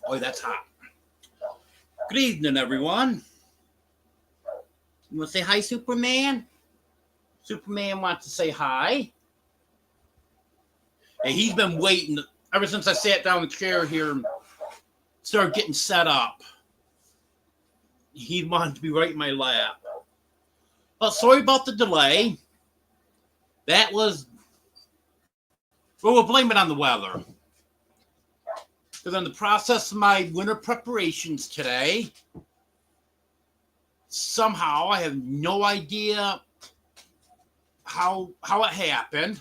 Boy, that's hot. Good evening, everyone. You want to say hi, Superman? Superman wants to say hi. Hey, he's been waiting ever since I sat down in the chair here and started getting set up. He wanted to be right in my lap. Well, sorry about the delay. That was, well, we'll blame it on the weather. Because in the process of my winter preparations today, somehow I have no idea how it happened.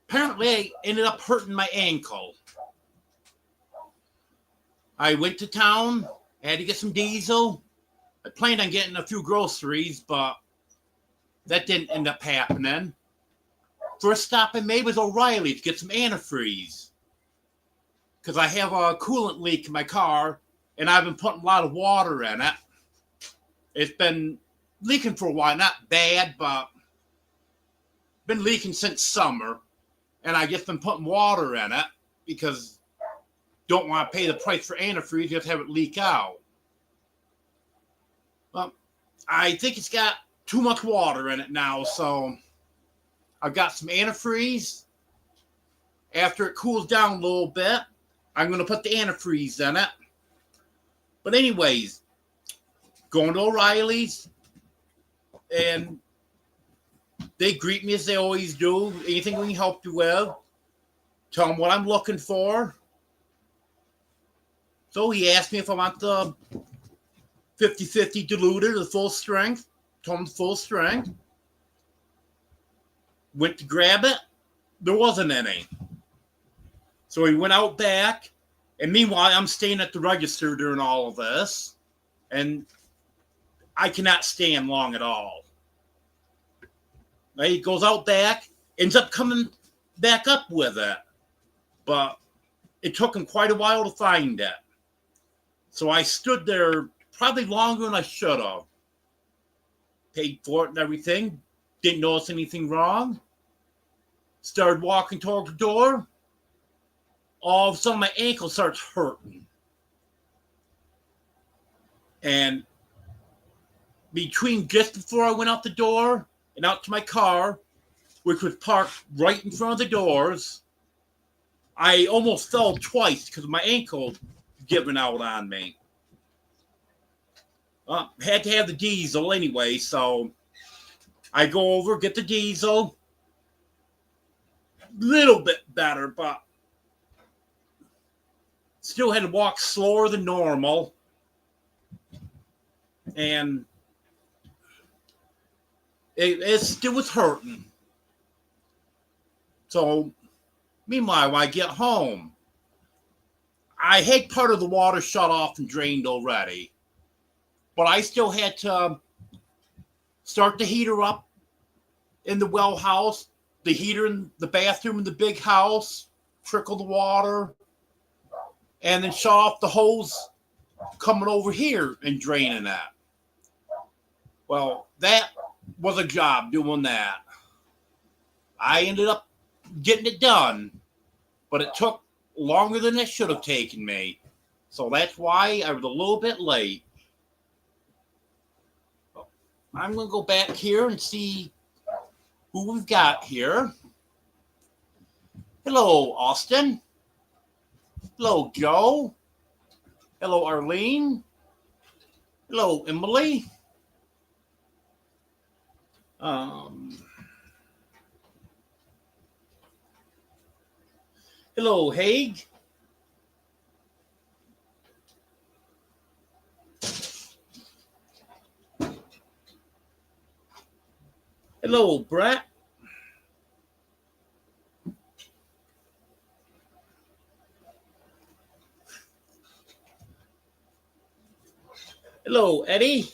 Apparently, I ended up hurting my ankle. I went to town, had to get some diesel. I planned on getting a few groceries, but that didn't end up happening. First stop I made was O'Reilly to get some antifreeze. Because I have a coolant leak in my car, and I've been putting a lot of water in it. It's been leaking for a while, not bad, but been leaking since summer. And I just been putting water in it because don't want to pay the price for antifreeze, just have it leak out. Well, I think it's got too much water in it now, so I've got some antifreeze. After it cools down a little bit, I'm going to put the antifreeze in it. But anyways, going to O'Reilly's, and they greet me as they always do. Anything we can help you with. Tell them what I'm looking for. So he asked me if I want the 50-50 diluted or full strength. Told him full strength. Went to grab it. There wasn't any. So he went out back. And meanwhile, I'm staying at the register during all of this. And I cannot stand long at all. He goes out back, ends up coming back up with it. But it took him quite a while to find it. So I stood there probably longer than I should have. Paid for it and everything. Didn't notice anything wrong. Started walking toward the door. All of a sudden, my ankle starts hurting. And between just before I went out the door and out to my car, which was parked right in front of the doors, I almost fell twice because my ankle giving out on me. Had to have the diesel anyway, so I go over, get the diesel. Little bit better, but still had to walk slower than normal. And it still was hurting. So, meanwhile, when I get home, I had part of the water shut off and drained already. But I still had to start the heater up in the well house, the heater in the bathroom in the big house, trickle the water, and then shut off the hose coming over here and draining that. Well, that was a job doing that. I ended up getting it done, but it took longer than it should have taken me. So that's why I was a little bit late. I'm going to go back here and see who we've got here. Hello, Austin. Hello, Joe. Hello, Arlene. Hello, Emily. Hello, Haig. Hello, Brett. Hello, Eddie.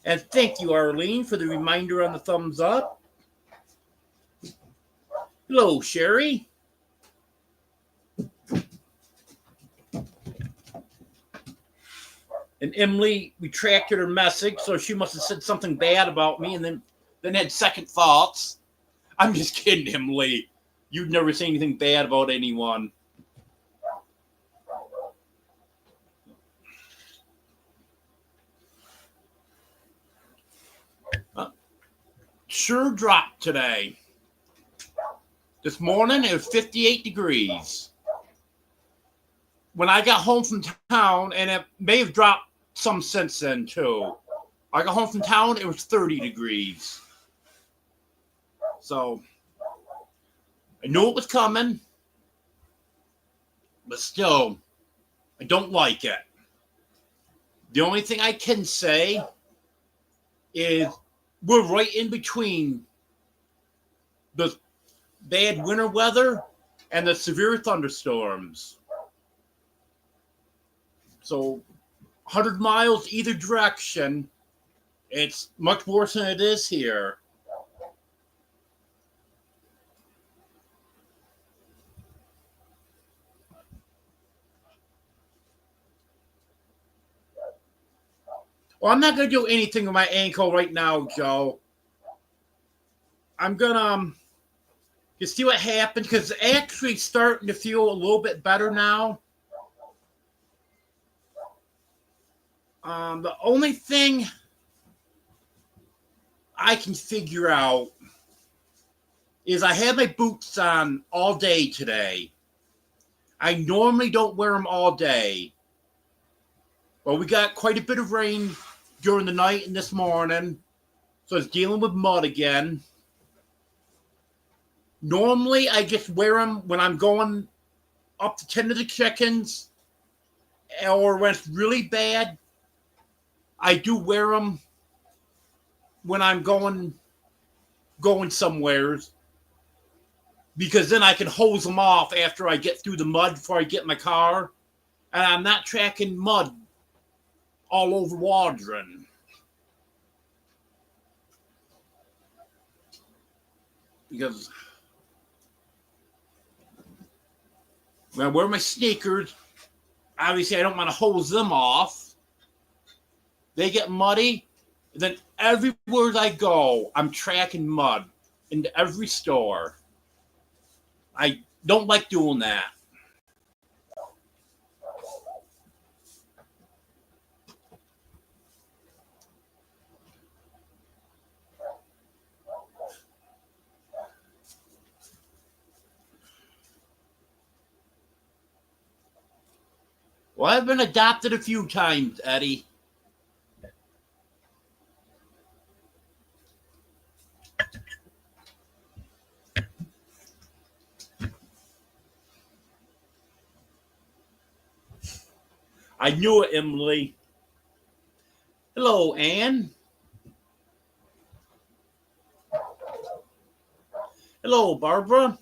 And thank you, Arlene, for the reminder on the thumbs up. Hello, Sherry. And Emily retracted her message, so she must have said something bad about me and then then had second thoughts. I'm just kidding, Emily. You'd never say anything bad about anyone. Sure dropped today. This morning it was 58 degrees. When I got home from town, and it may have dropped some since then too. I got home from town, it was 30 degrees. So I knew it was coming, but still, I don't like it. The only thing I can say is we're right in between the bad winter weather and the severe thunderstorms. So 100 miles either direction, it's much worse than it is here. Well, I'm not going to do anything with my ankle right now, Joe. I'm going to see what happens because it's actually starting to feel a little bit better now. The only thing I can figure out is I had my boots on all day today. I normally don't wear them all day. Well, we got quite a bit of rain during the night and this morning, so it's dealing with mud again. Normally, I just wear them when I'm going up to tend to the chickens, or when it's really bad, I do wear them when I'm going somewheres, because then I can hose them off after I get through the mud before I get in my car, and I'm not tracking mud all over Waldron. Because when I wear my sneakers, obviously I don't want to hose them off. They get muddy. Then everywhere I go, I'm tracking mud into every store. I don't like doing that. Well, I've been adopted a few times, Eddie. I knew it, Emily. Hello, Anne. Hello, Barbara.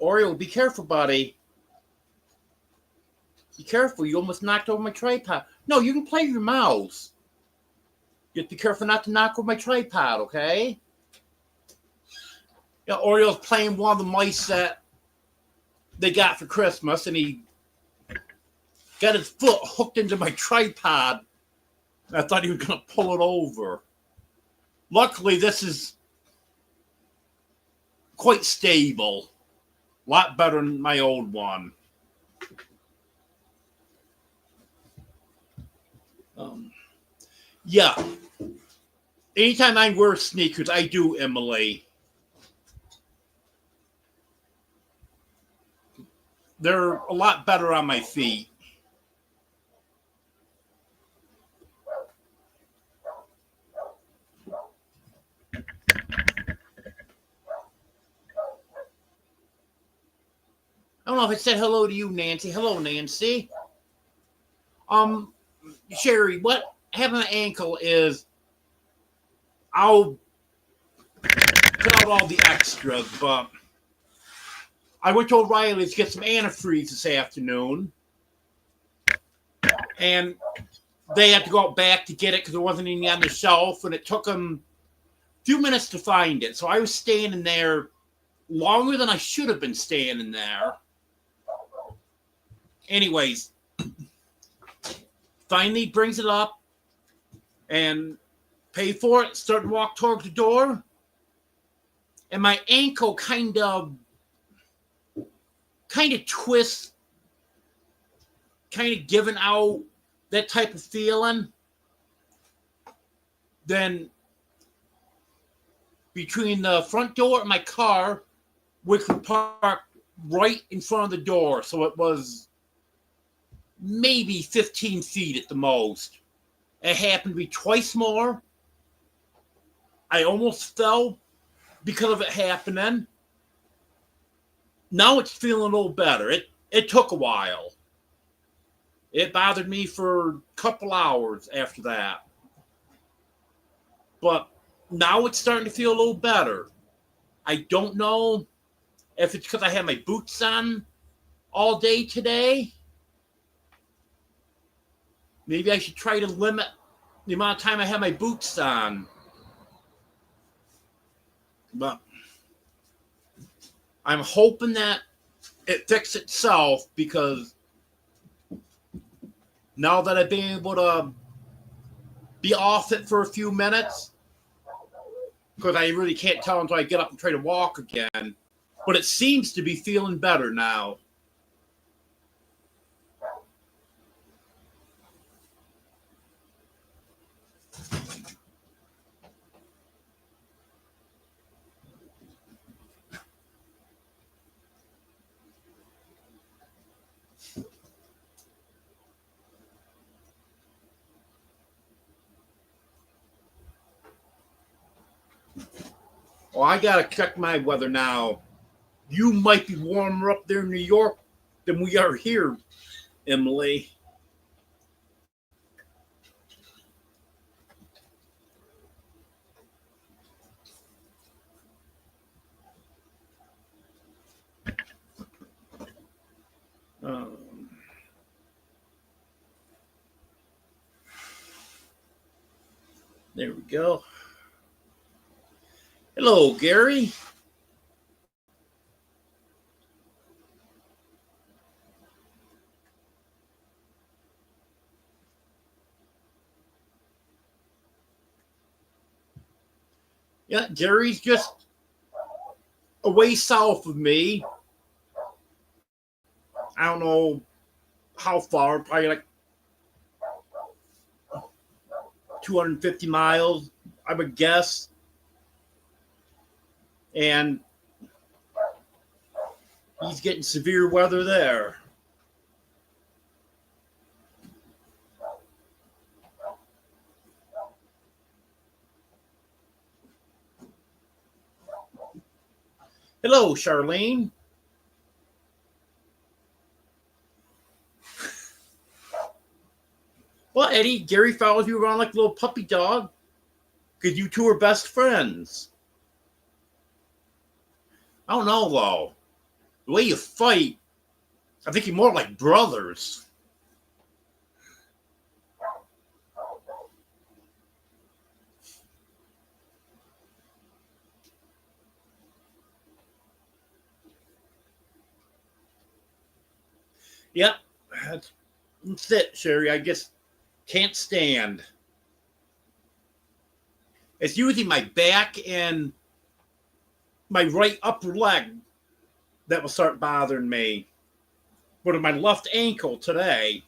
Oreo, be careful, buddy. Be careful. You almost knocked over my tripod. No, you can play with your mouse. Just be careful not to knock over my tripod, okay? Yeah, Oreo's playing one of the mice that they got for Christmas, and he got his foot hooked into my tripod. I thought he was going to pull it over. Luckily, this is quite stable. A lot better than my old one. Yeah. Anytime I wear sneakers, I do, Emily. They're a lot better on my feet. I don't know if I said hello to you, Nancy. Hello, Nancy. Sherry, what happened to my ankle is I'll cut out all the extras, but I went to O'Reilly's to get some antifreeze this afternoon, and they had to go out back to get it because there wasn't any on the shelf, and it took them a few minutes to find it. So I was standing there longer than I should have been standing there. Anyways, finally brings it up and pay for it, start to walk towards the door, and my ankle kind of twists, kind of giving out that type of feeling. Then between the front door and my car, which was parked right in front of the door, so it was maybe 15 feet at the most. It happened to be twice more. I almost fell because of it happening. Now it's feeling a little better. It took a while. It bothered me for a couple hours after that. But now it's starting to feel a little better. I don't know if it's because I had my boots on all day today. Maybe I should try to limit the amount of time I have my boots on. But I'm hoping that it fixes itself, because now that I've been able to be off it for a few minutes, because I really can't tell until I get up and try to walk again, but it seems to be feeling better now. Well, I gotta check my weather now. You might be warmer up there in New York than we are here, Emily. There we go. Hello, Gary. Yeah, Gary's just away south of me. I don't know how far, probably like 250 miles, I would guess. And he's getting severe weather there. Hello, Charlene. Well, Eddie, Gary follows you around like a little puppy dog because you two are best friends. I don't know, though. The way you fight, I think you're more like brothers. Yep, that's it, Sherry. I just can't stand. It's usually my back and my right upper leg that will start bothering me. But my left ankle today,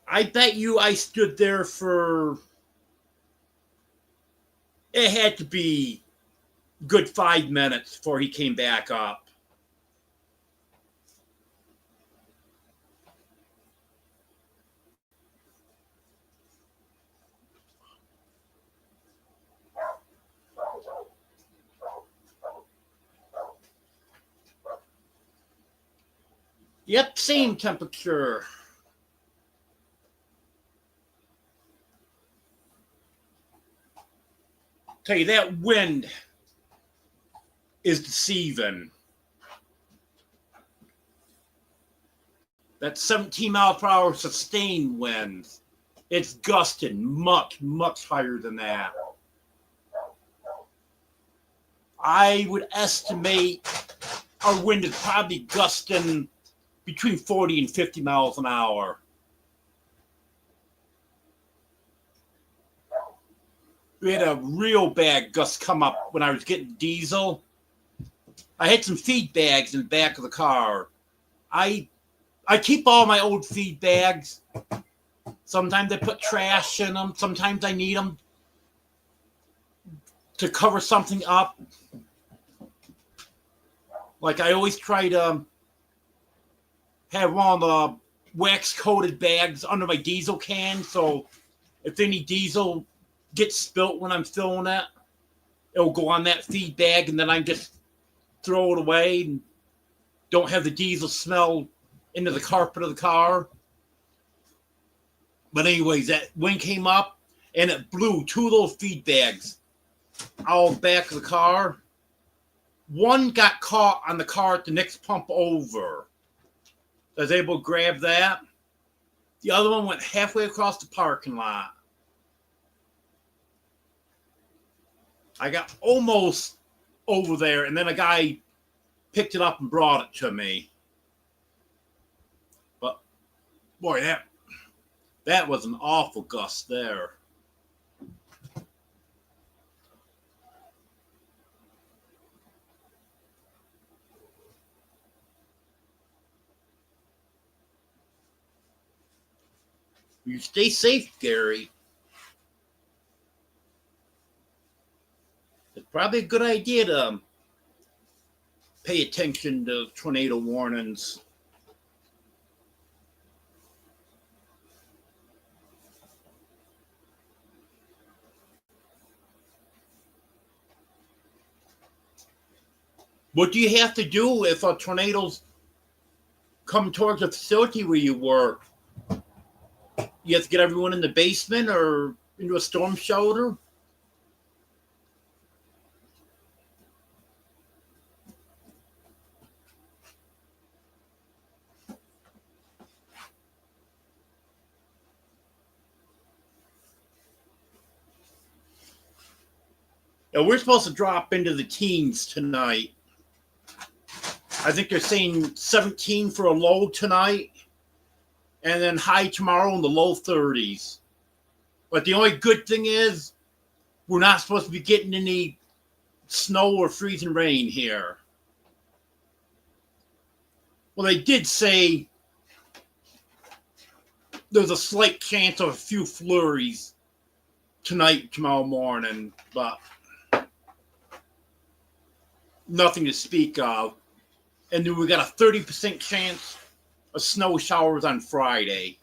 I bet you I stood there for, it had to be good 5 minutes before he came back up. Yep, same temperature. Tell you, that wind is deceiving. That's 17 mile per hour sustained winds. It's gusting much, much higher than that. I would estimate our wind is probably gusting between 40 and 50 miles an hour. We had a real bad gust come up when I was getting diesel. I had some feed bags in the back of the car. I keep all my old feed bags. Sometimes I put trash in them. Sometimes I need them to cover something up. Like I always try to have one of the wax-coated bags under my diesel can, so if any diesel gets spilt when I'm filling it, it'll go on that feed bag, and then I just throw it away and don't have the diesel smell into the carpet of the car. But anyways, that wind came up and it blew two little feed bags out the back of the car. One got caught on the car at the next pump over. I was able to grab that. The other one went halfway across the parking lot. I got almost over there, and then a guy picked it up and brought it to me. But, boy, that was an awful gust there. You stay safe, Gary. It's probably a good idea to pay attention to tornado warnings. What do you have to do if tornadoes come towards the facility where you work? You have to get everyone in the basement or into a storm shelter? Now, we're supposed to drop into the teens tonight. I think they're saying 17 for a low tonight, and then high tomorrow in the low 30s. But the only good thing is we're not supposed to be getting any snow or freezing rain here. Well, they did say there's a slight chance of a few flurries tonight, tomorrow morning, but nothing to speak of. And then we got a 30% chance of snow showers on Friday.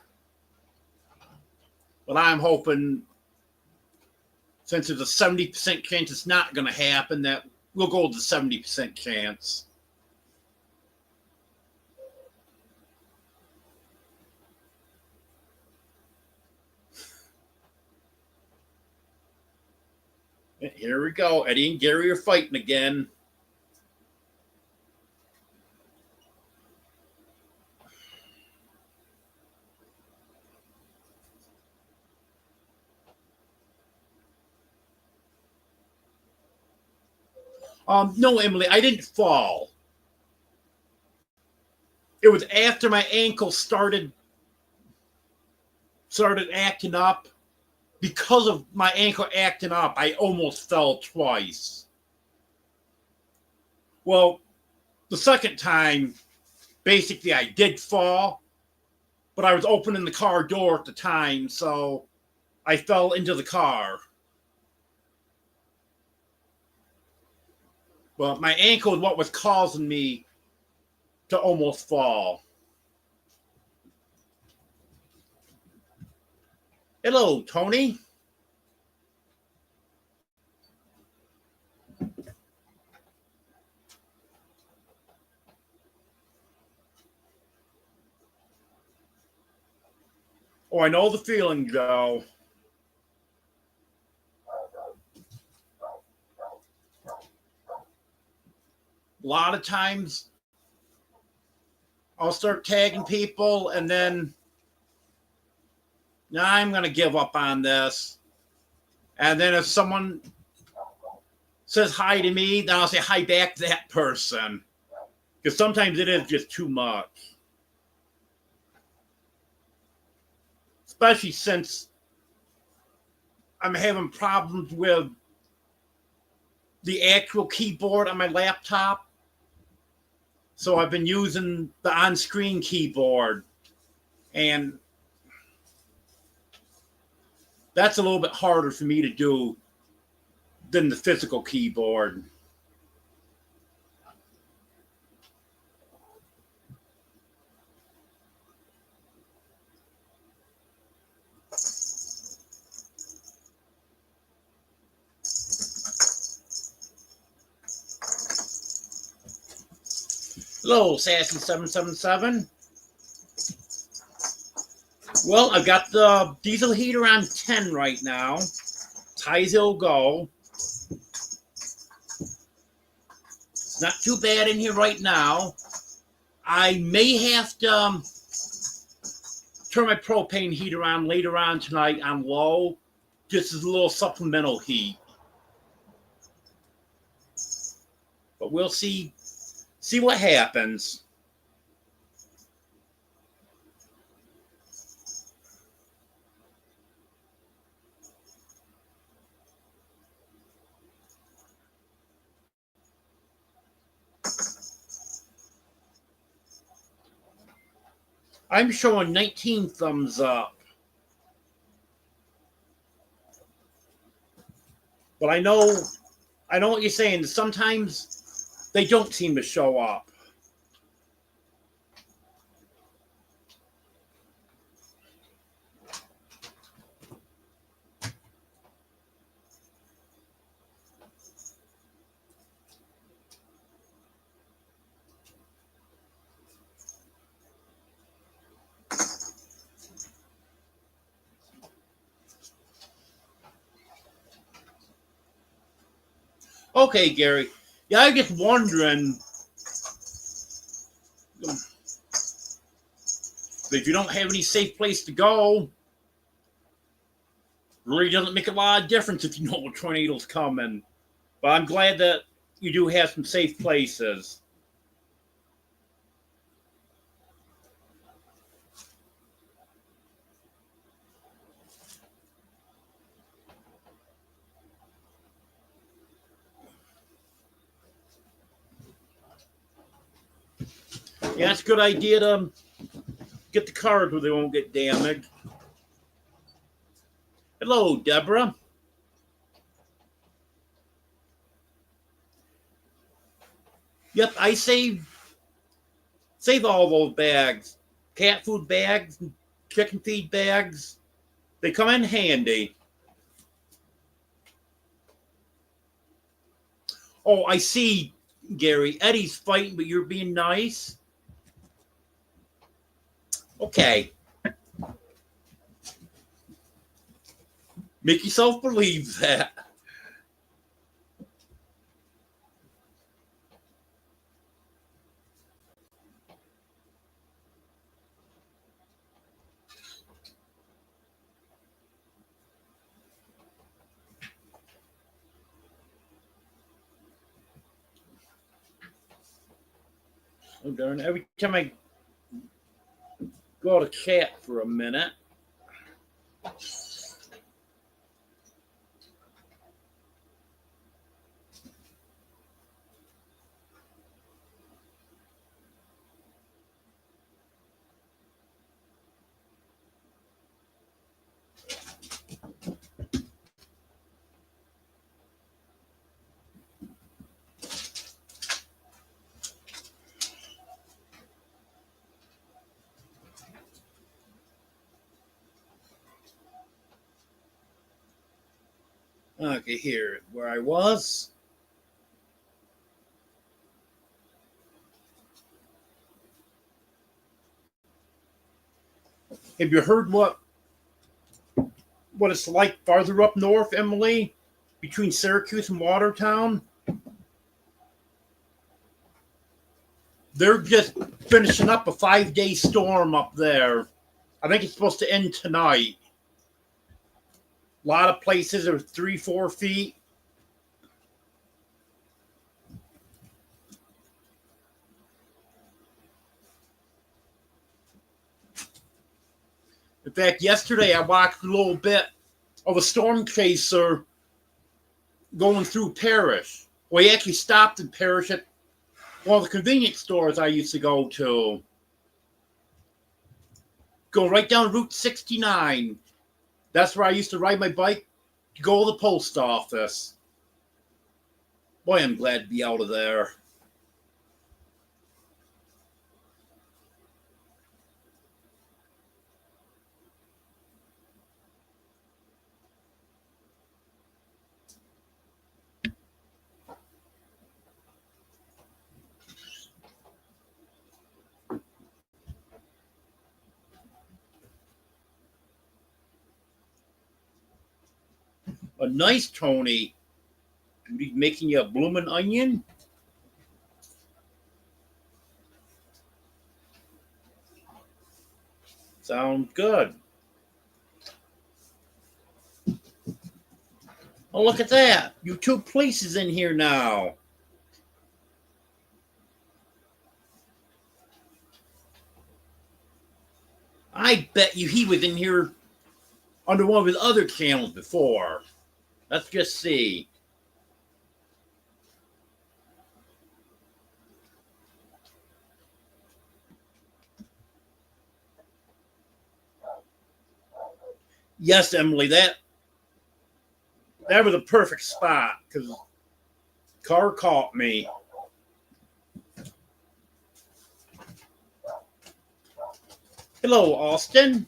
But I'm hoping, since there's a 70% chance it's not going to happen, that we'll go with the 70% chance. Here we go. Eddie and Gary are fighting again. No, Emily, I didn't fall. It was after my ankle started acting up. Because of my ankle acting up, I almost fell twice. Well, the second time, basically, I did fall, but I was opening the car door at the time, so I fell into the car. Well, my ankle is what was causing me to almost fall. Hello, Tony. Oh, I know the feeling, Joe. A lot of times I'll start tagging people, and then now I'm going to give up on this. And then if someone says hi to me, then I'll say hi back to that person. Because sometimes it is just too much. Especially since I'm having problems with the actual keyboard on my laptop. So I've been using the on-screen keyboard. And that's a little bit harder for me to do than the physical keyboard. Hello, Sassy777. Well, I've got the diesel heater on 10 right now. It's high as it'll go. It's not too bad in here right now. I may have to turn my propane heater on later on tonight on low, just as a little supplemental heat. But we'll see what happens. I'm showing 19 thumbs up. But I know what you're saying. Sometimes they don't seem to show up. Okay, Gary. Yeah, I'm just wondering if you don't have any safe place to go, really doesn't make a lot of difference if you know a tornado's coming. But I'm glad that you do have some safe places. Yeah, it's a good idea to get the cars where they won't get damaged. Hello, Deborah. Yep, I save all those bags. Cat food bags, chicken feed bags. They come in handy. Oh, I see, Gary. Eddie's fighting, but you're being nice. Okay. Make yourself believe that. Oh, darn. Every time I go to chat for a minute. Okay, here, where I was. Have you heard what it's like farther up north, Emily, between Syracuse and Watertown? They're just finishing up a 5-day storm up there. I think it's supposed to end tonight. A lot of places are 3-4 feet. In fact, yesterday I watched a little bit of a storm chaser going through Parrish. Well, he actually stopped in Parrish at one of the convenience stores I used to go to. Go right down Route 69. That's where I used to ride my bike to go to the post office. Boy, I'm glad to be out of there. A nice Tony. He's making you a bloomin' onion. Sounds good. Oh, look at that. You two police in here now. I bet you he was in here under one of his other channels before. Let's just see. Yes, Emily, that was a perfect spot because car caught me. Hello, Austin.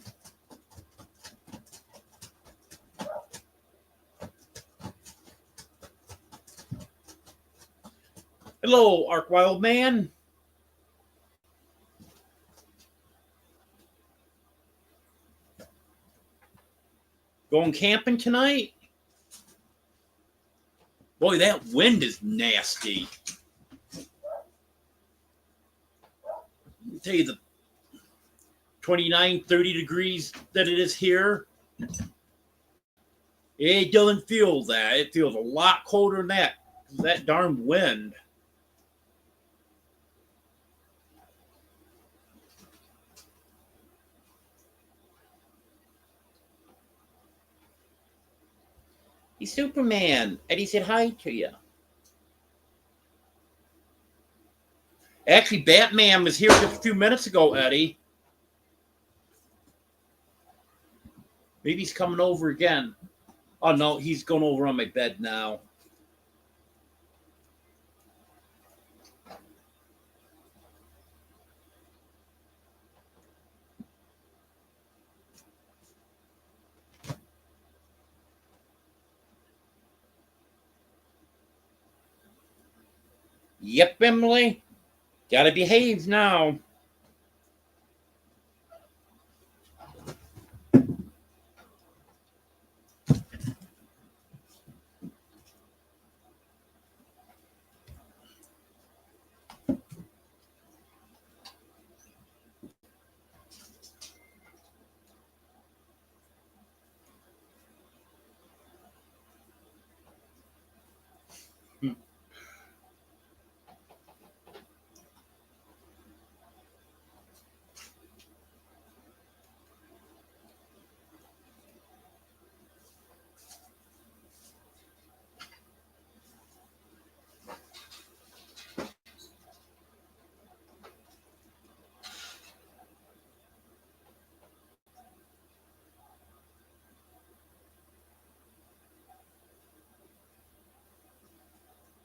Hello, Ark Wild Man. Going camping tonight? Boy, that wind is nasty. I'll tell you the 29, 30 degrees that it is here. It doesn't feel that. It feels a lot colder than that. That darn wind. He's Superman. Eddie said hi to you. Actually, Batman was here just a few minutes ago, Eddie. Maybe he's coming over again. Oh, no, he's going over on my bed now. Yep, Emily. Gotta behave now.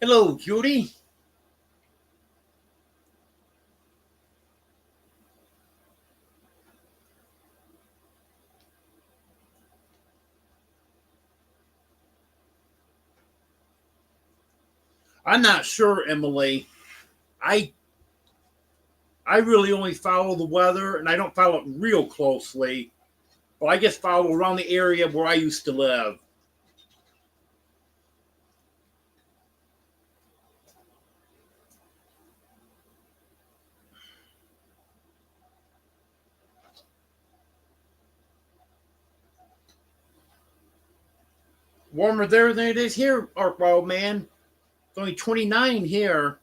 Hello, Judy. I'm not sure, Emily. I really only follow the weather, and I don't follow it real closely. But I just follow around the area where I used to live. Warmer there than it is here, Arkwell, man. It's only 29 here.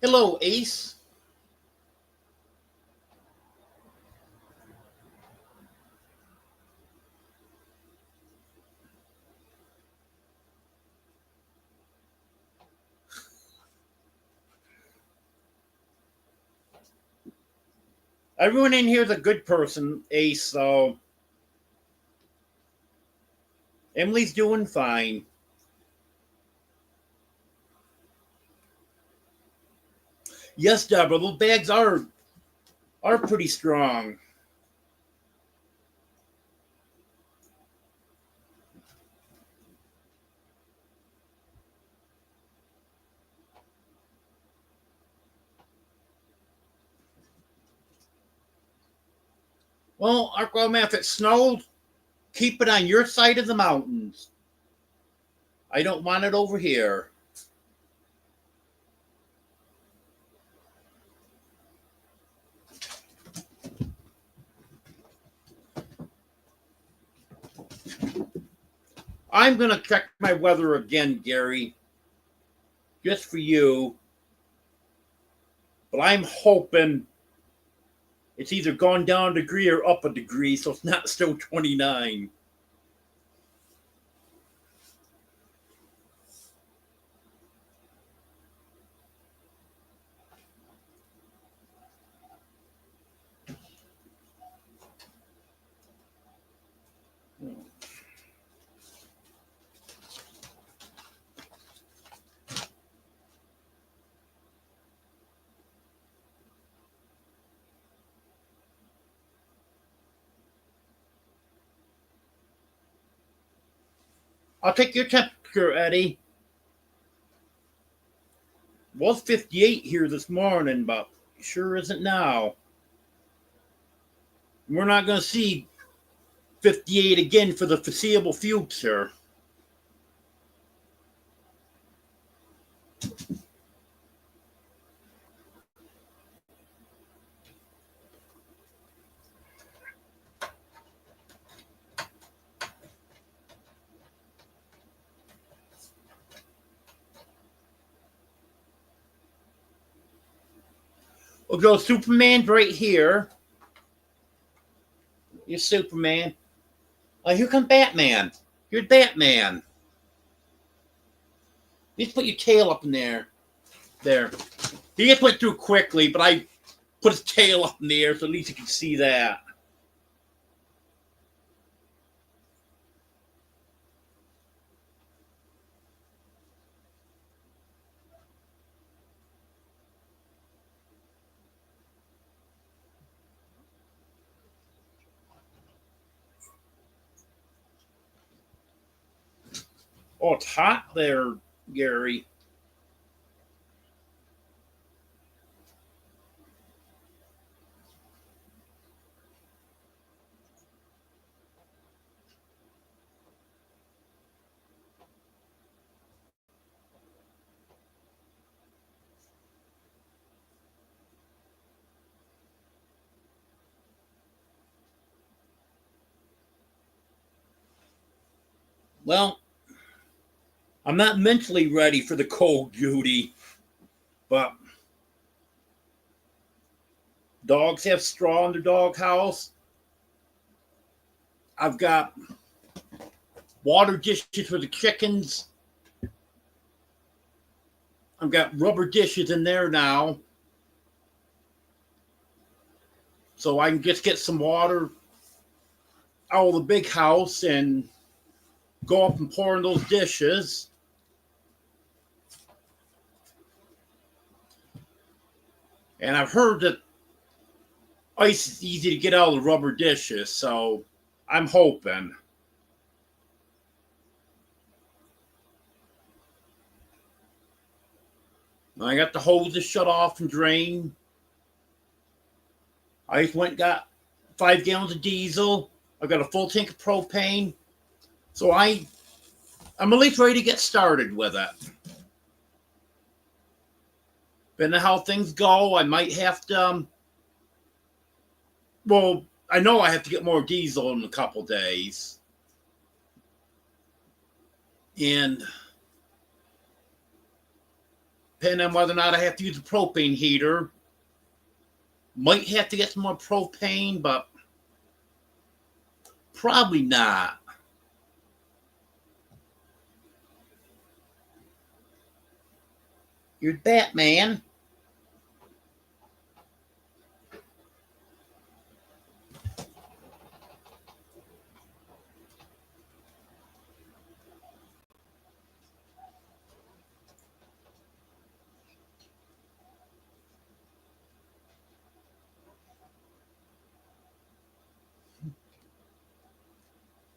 Hello, Ace. Everyone in here is a good person, Ace, so Emily's doing fine. Yes, Deborah, those bags are pretty strong. Well, Arkwell, man, if it snows, keep it on your side of the mountains. I don't want it over here. I'm going to check my weather again, Gary, just for you. But I'm hoping it's either gone down a degree or up a degree, so it's not still 29. I'll take your temperature, Eddie. Was 58 here this morning, but sure isn't now. We're not going to see 58 again for the foreseeable future. We'll go Superman right here. You're Superman. Here comes Batman. You're Batman. You just put your tail up in there. There. He just went through quickly, but I put his tail up in the air so at least you can see that. Oh, it's hot there, Gary. Well, I'm not mentally ready for the cold, Judy, but dogs have straw in their doghouse. I've got water dishes for the chickens. I've got rubber dishes in there now. So I can just get some water out of the big house and go up and pour in those dishes. And I've heard that ice is easy to get out of the rubber dishes, so I'm hoping. I got the hoses shut off and drained. I just went and got 5 gallons of diesel. I've got a full tank of propane. So I'm at least ready to get started with it. Depending on how things go, I might have to. Well, I know I have to get more diesel in a couple days, and depending on whether or not I have to use a propane heater, might have to get some more propane, but probably not. You're Batman.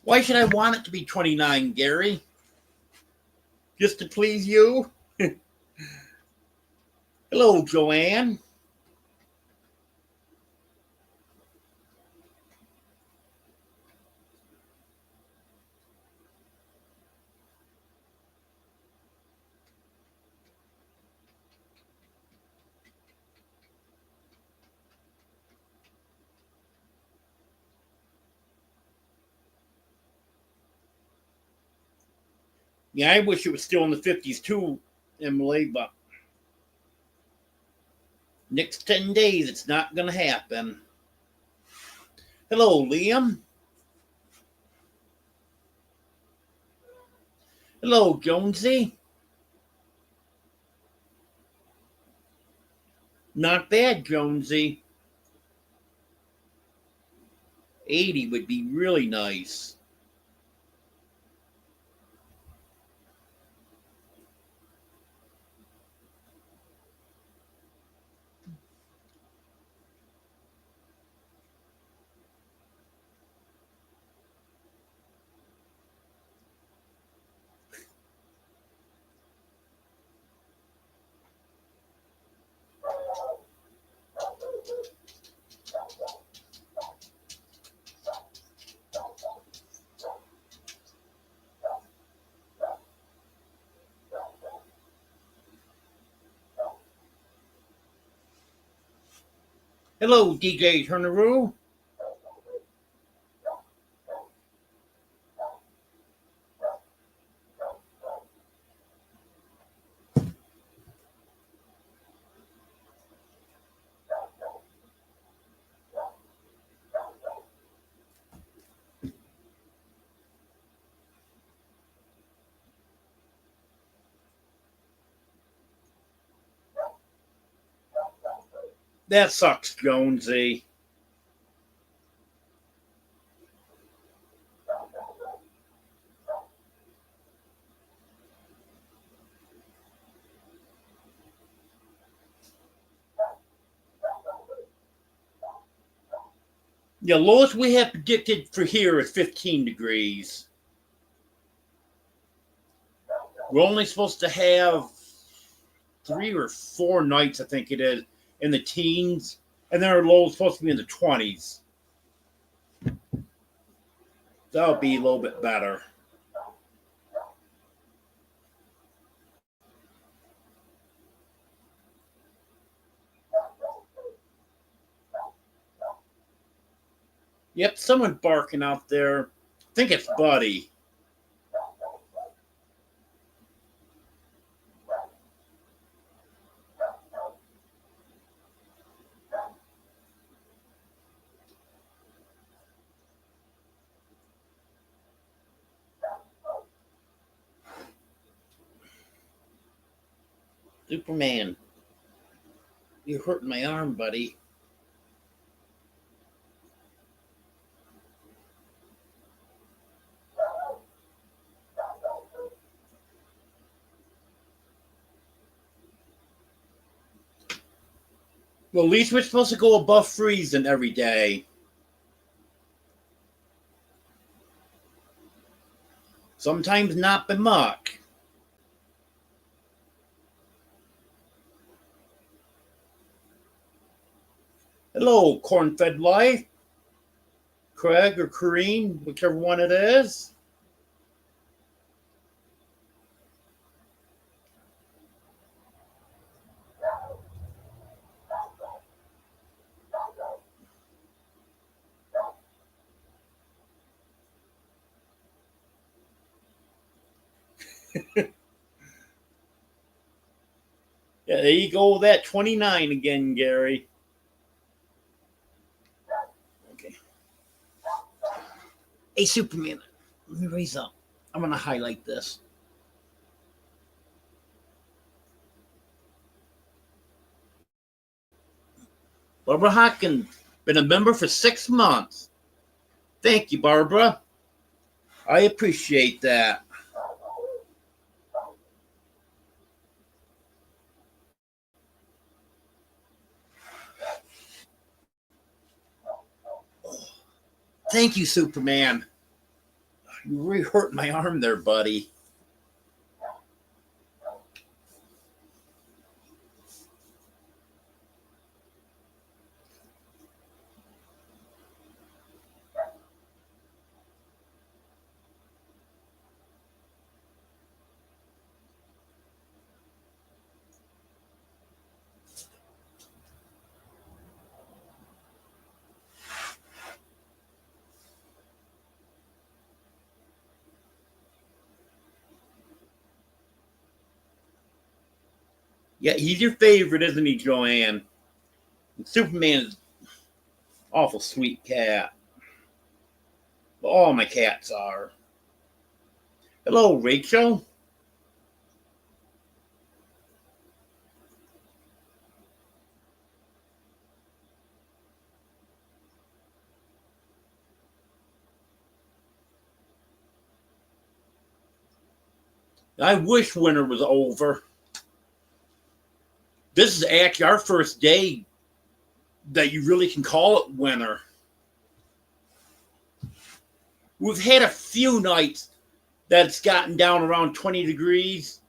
Why should I want it to be 29, Gary? Just to please you? Hello, Joanne. Yeah, I wish it was still in the 50s too, Emily, but next 10 days it's not going to happen. Hello, Liam. Hello, Jonesy. Not bad, Jonesy. 80 would be really nice. Hello, DJ Turneroo. That sucks, Jonesy. The lowest we have predicted for here is 15 degrees. We're only supposed to have 3 or 4 nights, I think it is, in the teens, and then our low is supposed to be in the 20s. That'll be a little bit better. Yep, someone barking out there. I think it's Buddy. Superman, you're hurting my arm, buddy. Well, at least we're supposed to go above freezing every day. Sometimes not by much. Hello, corn-fed life. Craig or Corrine, whichever one it is. Yeah, there you go. That 29 again, Gary. Okay. Hey, Superman. Let me raise up. I'm going to highlight this. Barbara Hawkins, been a member for 6 months. Thank you, Barbara. I appreciate that. Thank you, Superman. You really hurt my arm there, buddy. Yeah, he's your favorite, isn't he, Joanne? Superman is an awful sweet cat. All my cats are. Hello, Rachel. I wish winter was over. This is actually our first day that you really can call it winter. We've had a few nights that it's gotten down around 20 degrees,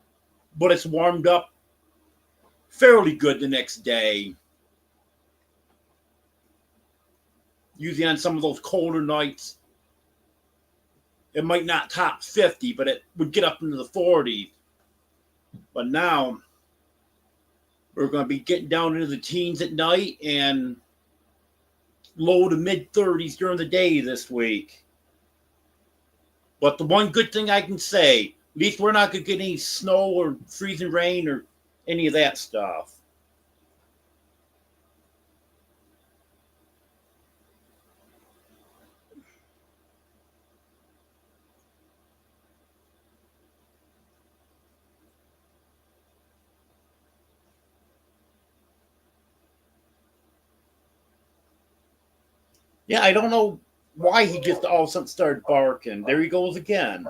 but it's warmed up fairly good the next day. Usually on some of those colder nights, it might not top 50, but it would get up into the 40s. But now we're going to be getting down into the teens at night and low to mid 30s during the day this week. But the one good thing I can say, at least we're not going to get any snow or freezing rain or any of that stuff. Yeah, I don't know why he just all of a sudden started barking. There he goes again.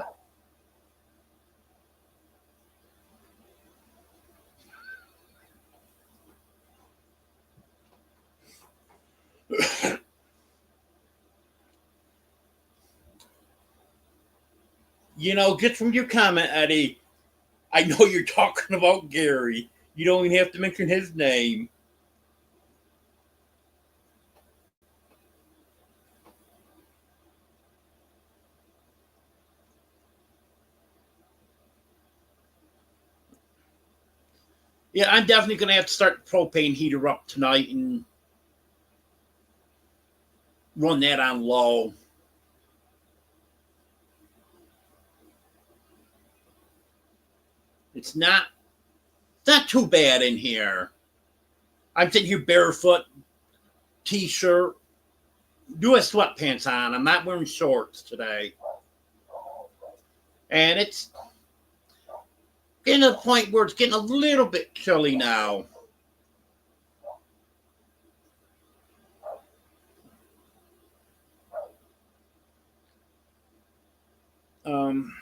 Just from your comment, Eddie, I know you're talking about Gary. You don't even have to mention his name. Yeah, I'm definitely going to have to start the propane heater up tonight and run that on low. It's not too bad in here. I'm sitting here barefoot, t-shirt, do have sweatpants on. I'm not wearing shorts today. And it's getting to the point where it's getting a little bit chilly now. Um,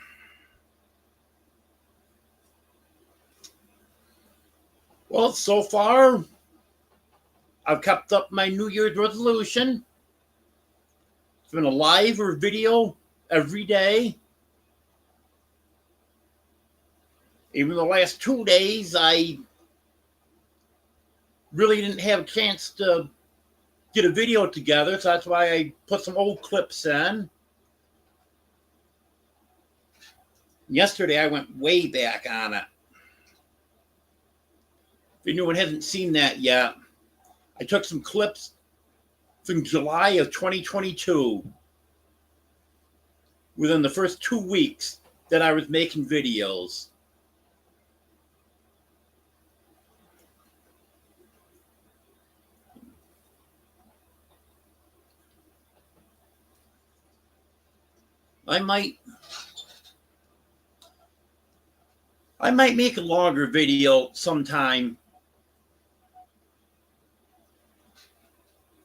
well, so far, I've kept up my New Year's resolution. It's been a live or video every day. Even the last 2 days, I really didn't have a chance to get a video together, so that's why I put some old clips in. Yesterday, I went way back on it. If anyone hasn't seen that yet, I took some clips from July of 2022. Within the first 2 weeks that I was making videos. I might make a longer video sometime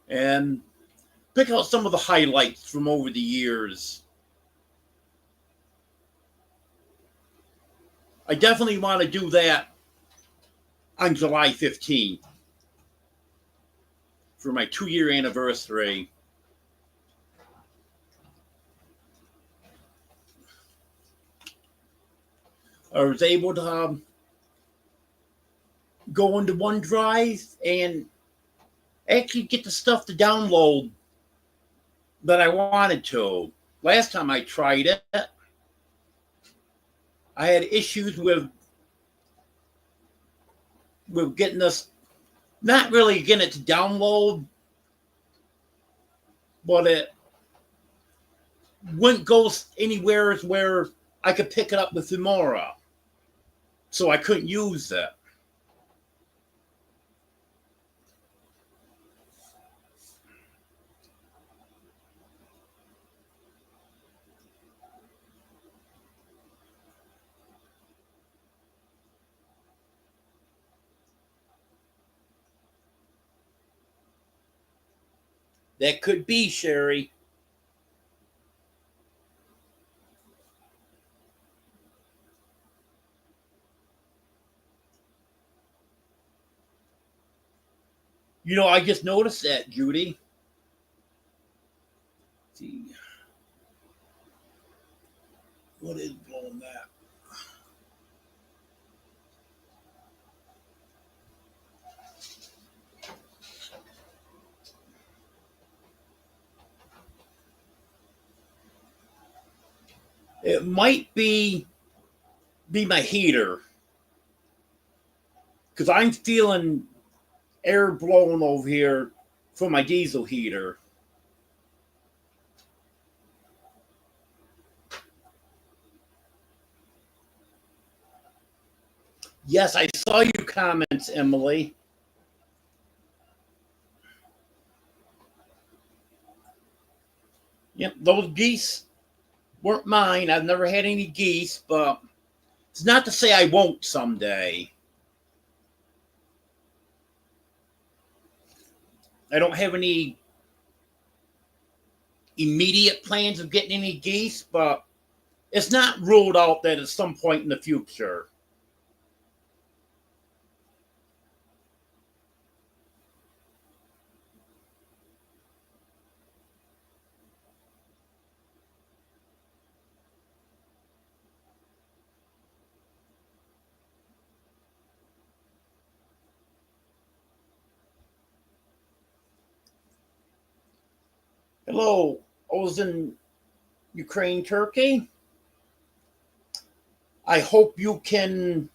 and pick out some of the highlights from over the years. I definitely want to do that on July 15th for my 2-year anniversary. I was able to go into OneDrive and actually get the stuff to download that I wanted to. Last time I tried it, I had issues with getting this, not really getting it to download, but it wouldn't go anywhere where I could pick it up with Filmora. So I couldn't use it. That could be, Sherry. You know, I just noticed that, Judy. Let's see. What is blowing that? It might be my heater, because I'm feeling air blowing over here from my diesel heater. Yes, I saw your comments, Emily. Yep, those geese weren't mine. I've never had any geese, but it's not to say I won't someday. I don't have any immediate plans of getting any geese, but it's not ruled out that at some point in the future. Hello, I was in Ukraine, Turkey. I hope you can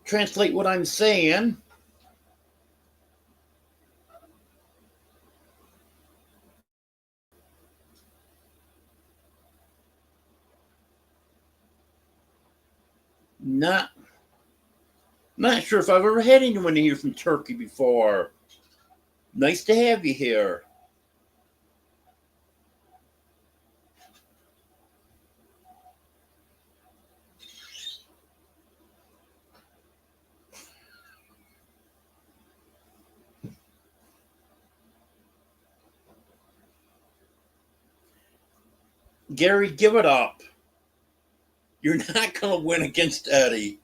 translate what I'm saying. Not sure if I've ever had anyone here from Turkey before. Nice to have you here. Gary, give it up. You're not going to win against Eddie.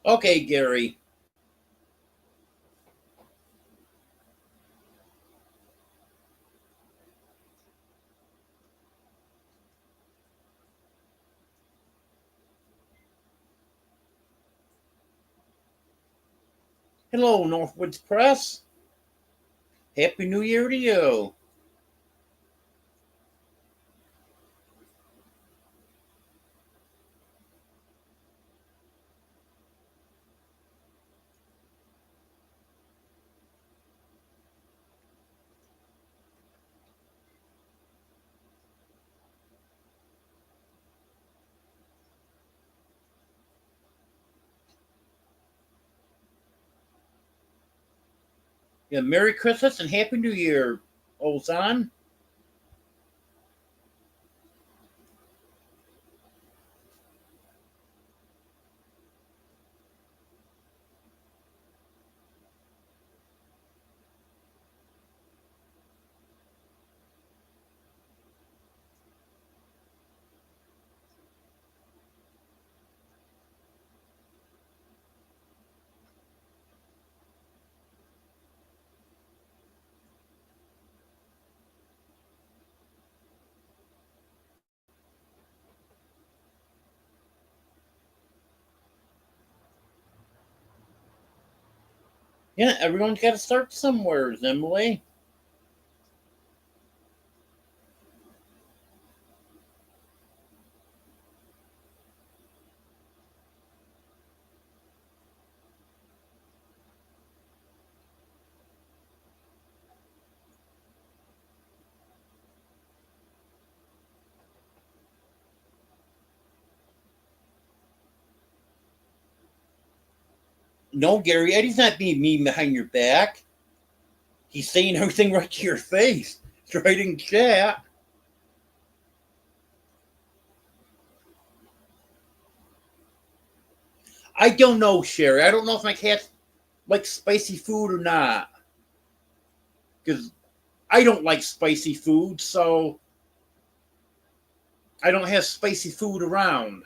Okay, Gary. Hello, Northwoods Press. Happy New Year to you. Yeah, Merry Christmas and Happy New Year, old son. Yeah, everyone's got to start somewhere, Emily. No, Gary, Eddie's not being mean behind your back. He's saying everything right to your face. It's right in chat. I don't know, Sherry. I don't know if my cat likes spicy food or not. Because I don't like spicy food, so I don't have spicy food around.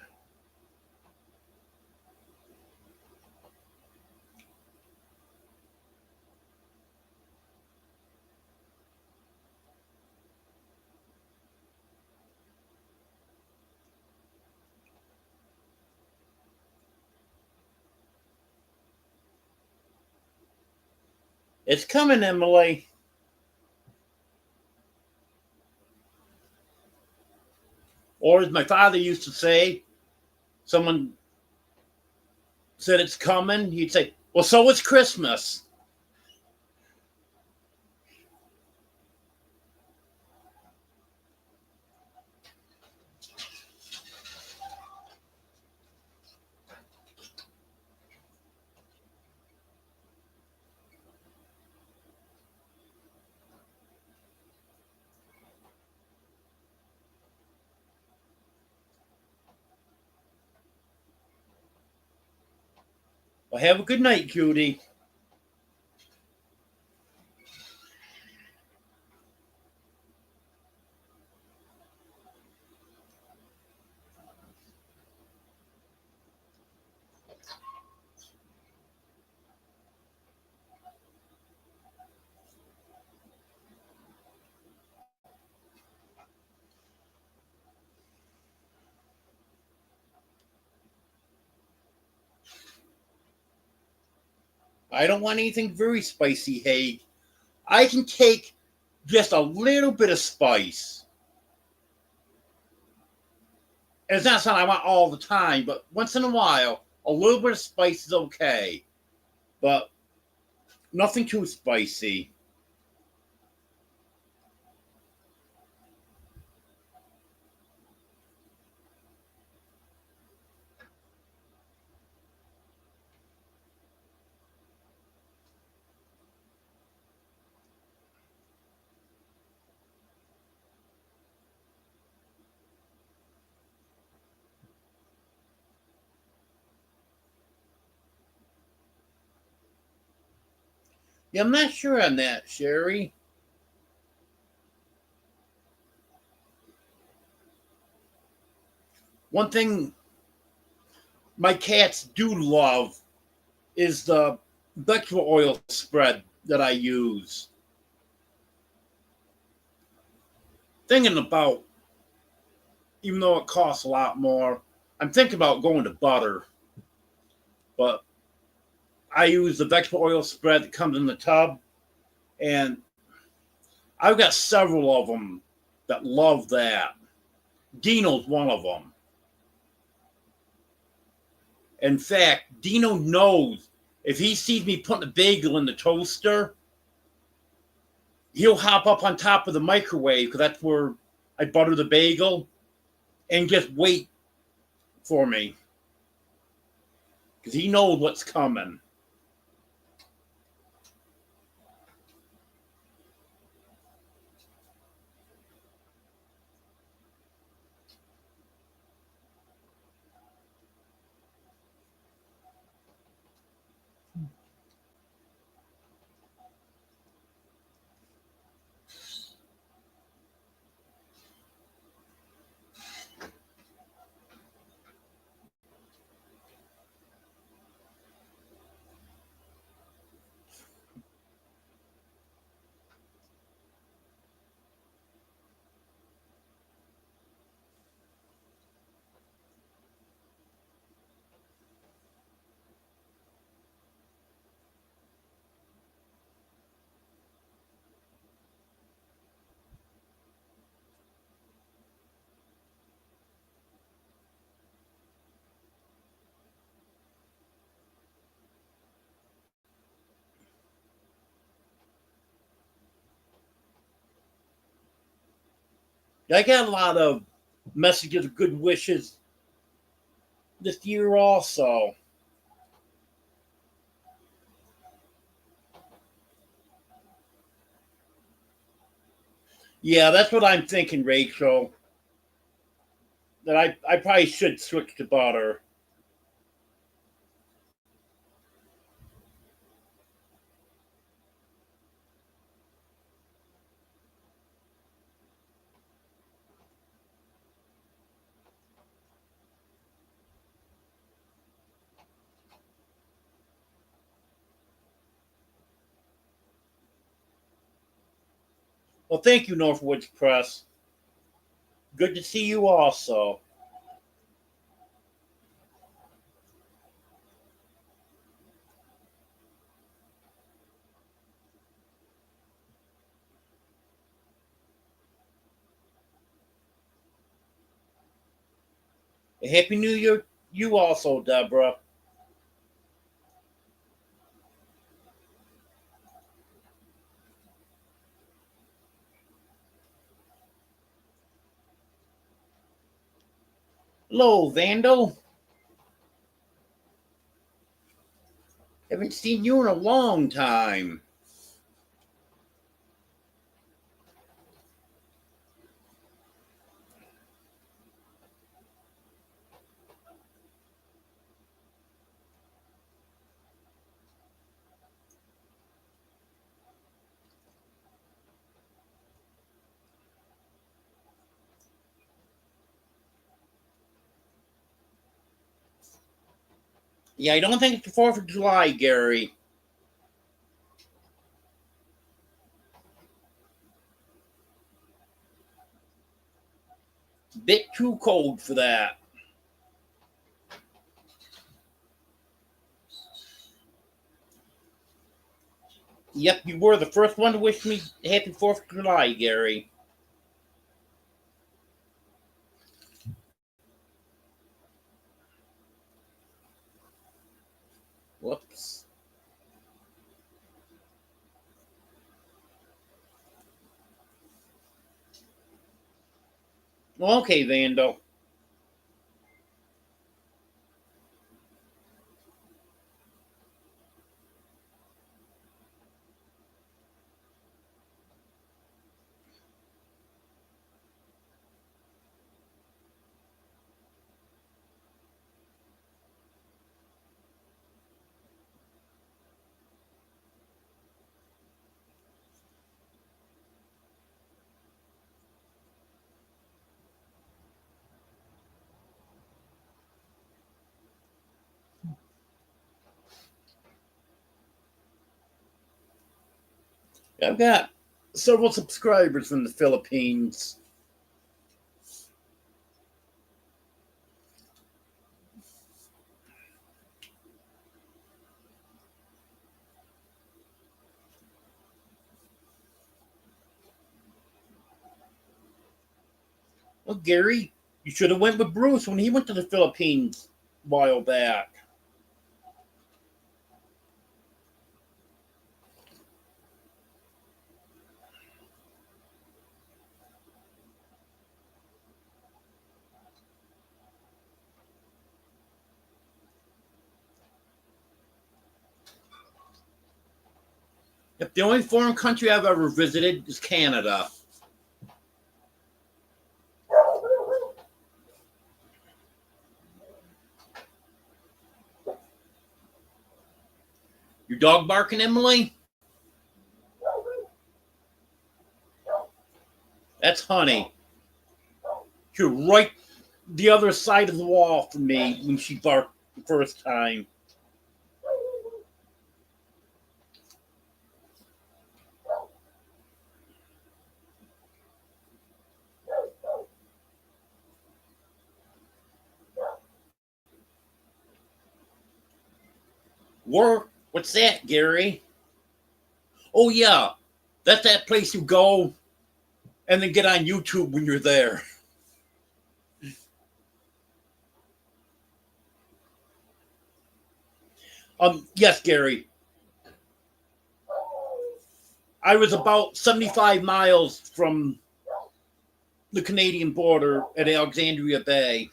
It's coming, Emily. Or as my father used to say, someone said it's coming, he'd say, well, so it's Christmas. Well, have a good night, Judy. I don't want anything very spicy, hey. I can take just a little bit of spice. And it's not something I want all the time, but once in a while, a little bit of spice is okay. But nothing too spicy. Yeah, I'm not sure on that, Sherry. One thing my cats do love is the vegetable oil spread that I use. Thinking about, even though it costs a lot more, I'm thinking about going to butter, but I use the vegetable oil spread that comes in the tub, and I've got several of them that love that. Dino's one of them. In fact, Dino knows if he sees me putting a bagel in the toaster, he'll hop up on top of the microwave because that's where I butter the bagel and just wait for me because he knows what's coming. I got a lot of messages of good wishes this year also. Yeah, that's what I'm thinking, Rachel. That I probably should switch to butter. Well, thank you, Northwoods Press. Good to see you also. Happy New Year, you also, Deborah. Hello, Vandal. Haven't seen you in a long time. Yeah, I don't think it's the 4th of July, Gary. Bit too cold for that. Yep, you were the first one to wish me happy 4th of July, Gary. Whoops. Okay, Vandal. I've got several subscribers from the Philippines. Well, Gary, you should have went with Bruce when he went to the Philippines a while back. If the only foreign country I've ever visited is Canada. Your dog barking, Emily? That's Honey. You're right the other side of the wall from me when she barked the first time. Work? What's that, Gary? Oh, yeah. That's that place you go and then get on YouTube when you're there. Yes, Gary. I was about 75 miles from the Canadian border at Alexandria Bay.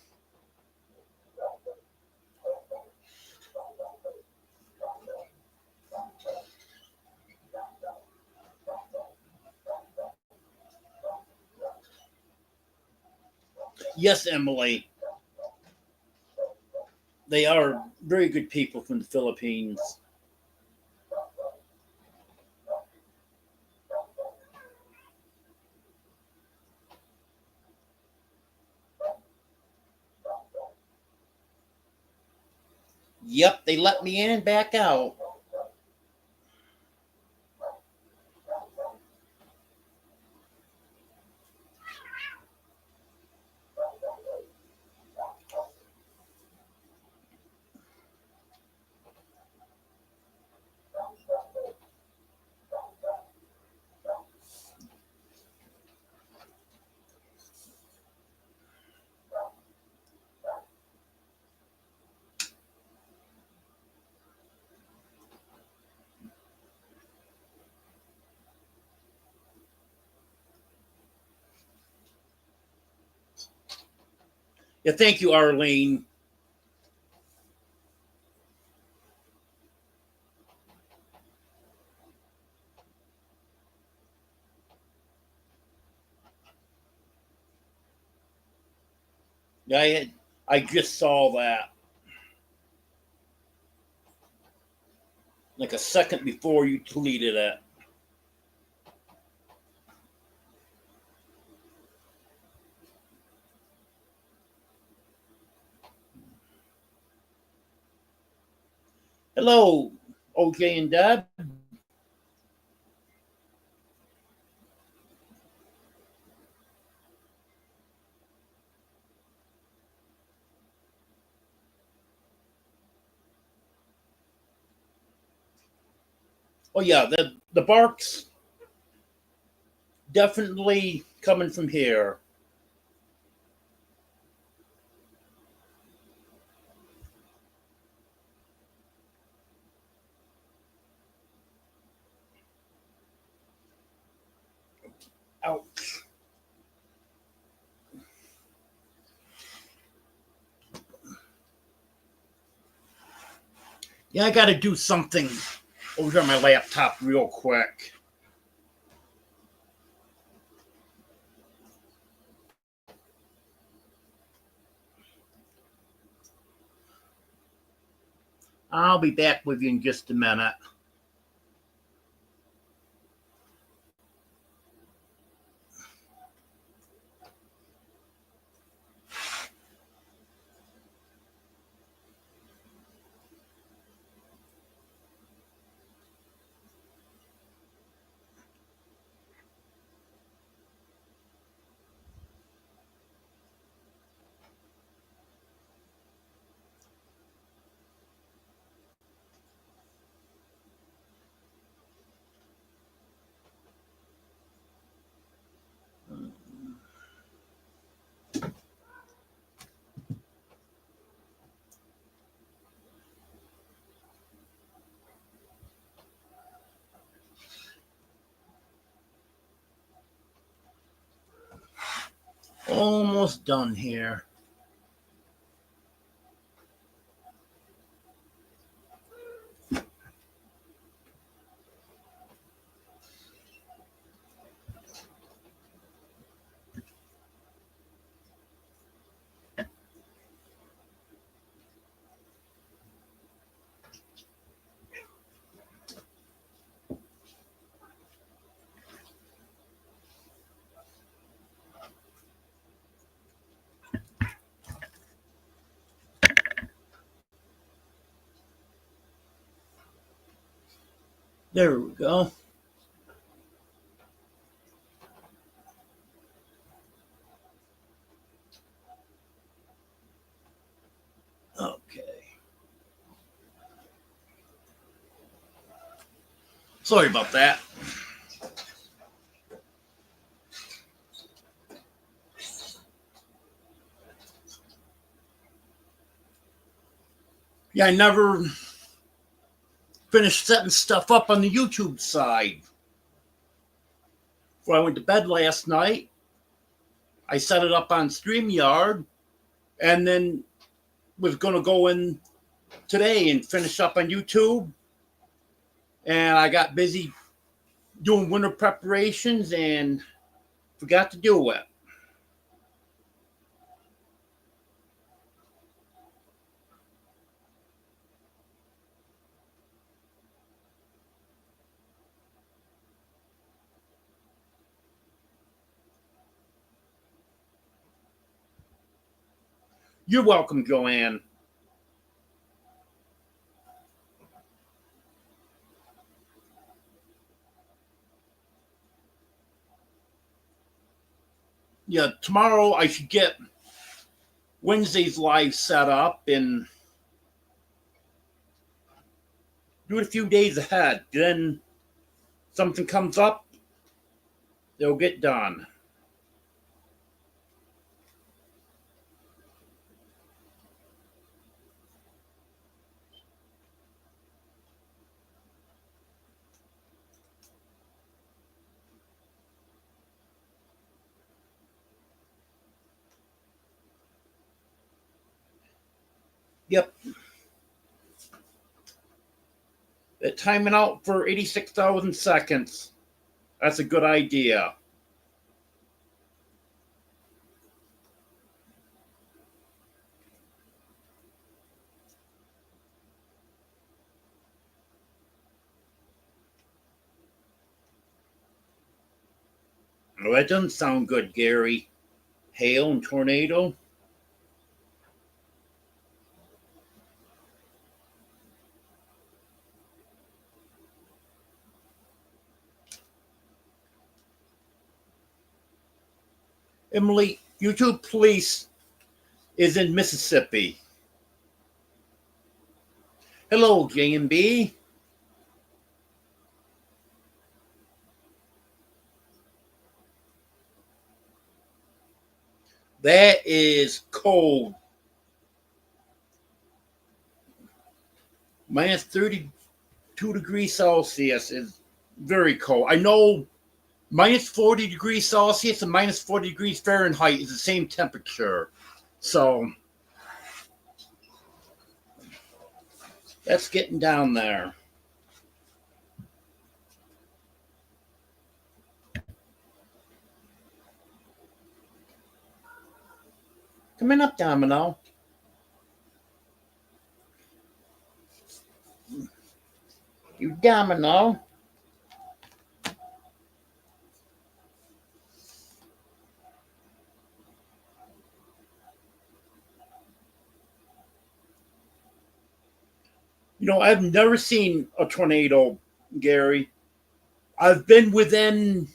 Yes, Emily. They are very good people from the Philippines. Yep, they let me in and back out. Yeah, thank you, Arlene. I just saw that like a second before you tweeted it. Hello, OJ and Deb. Oh yeah, the bark's definitely coming from here. Ouch. Yeah, I got to do something over on my laptop real quick. I'll be back with you in just a minute. Almost done here. There we go. Okay. Sorry about that. Yeah, I never finished setting stuff up on the YouTube side. Before I went to bed last night, I set it up on StreamYard and then was going to go in today and finish up on YouTube. And I got busy doing winter preparations and forgot to do it. You're welcome, Joanne. Yeah, tomorrow I should get Wednesday's live set up and do it a few days ahead. Then something comes up, they'll get done. Yep. That timing out for 86,000 seconds. That's a good idea. Well, that doesn't sound good, Gary. Hail and tornado. Emily, YouTube Police is in Mississippi. Hello, JMB. That is cold. Minus 32 degrees Celsius is very cold. I know minus 40 degrees Celsius and minus 40 degrees Fahrenheit is the same temperature. So that's getting down there. Coming up, Domino. You Domino. You know, I've never seen a tornado, Gary. I've been within,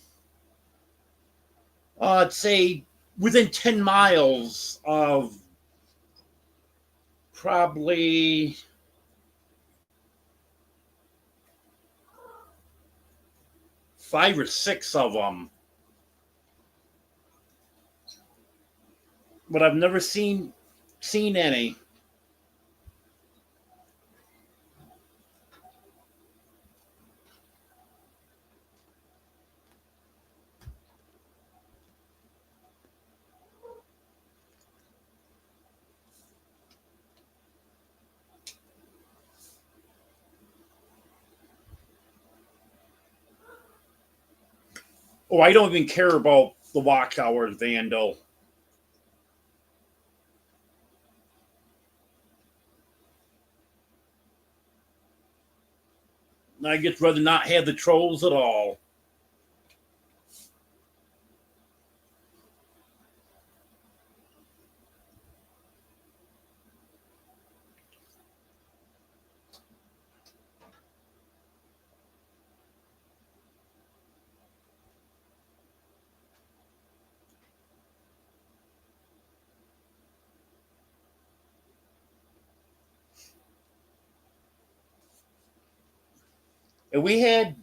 I'd say, within 10 miles of probably 5 or 6 of them. But I've never seen any. Oh, I don't even care about the watch hours, Vandal. I just rather not have the trolls at all. And we had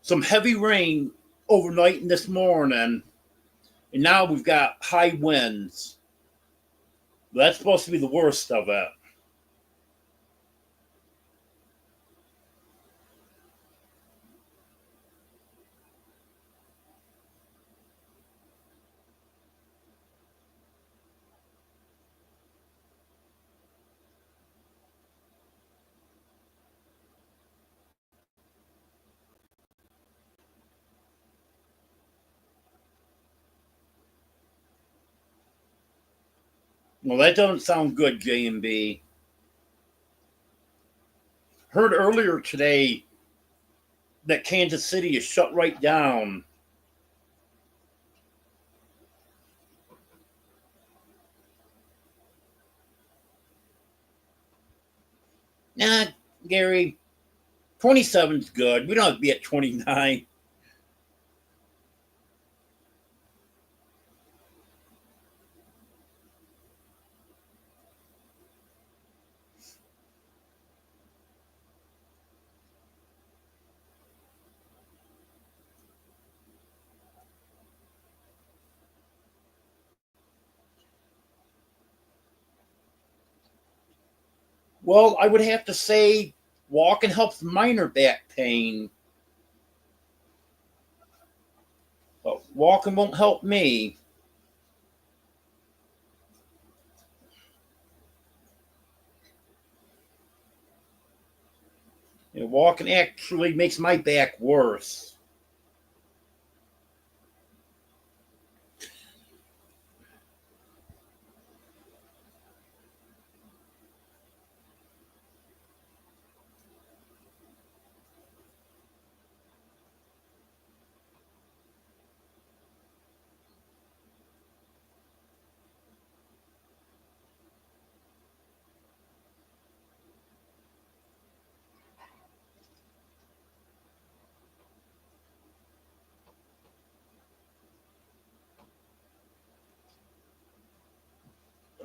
some heavy rain overnight and this morning, and now we've got high winds. That's supposed to be the worst of it. Well, that doesn't sound good, J&B. Heard earlier today that Kansas City is shut right down. Nah, Gary, 27's good. We don't have to be at 29. Well, I would have to say walking helps minor back pain. But walking won't help me. Walking actually makes my back worse.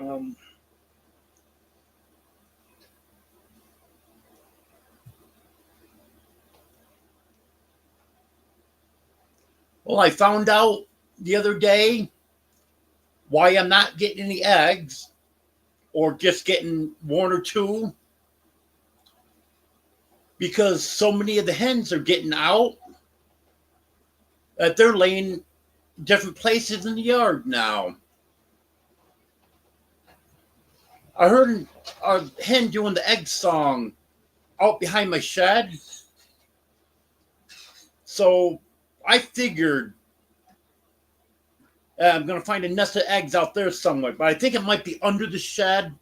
Um, well, I found out the other day why I'm not getting any eggs or just getting one or two because so many of the hens are getting out that they're laying different places in the yard now. I heard a hen doing the egg song out behind my shed. So I figured I'm going to find a nest of eggs out there somewhere, but I think it might be under the shed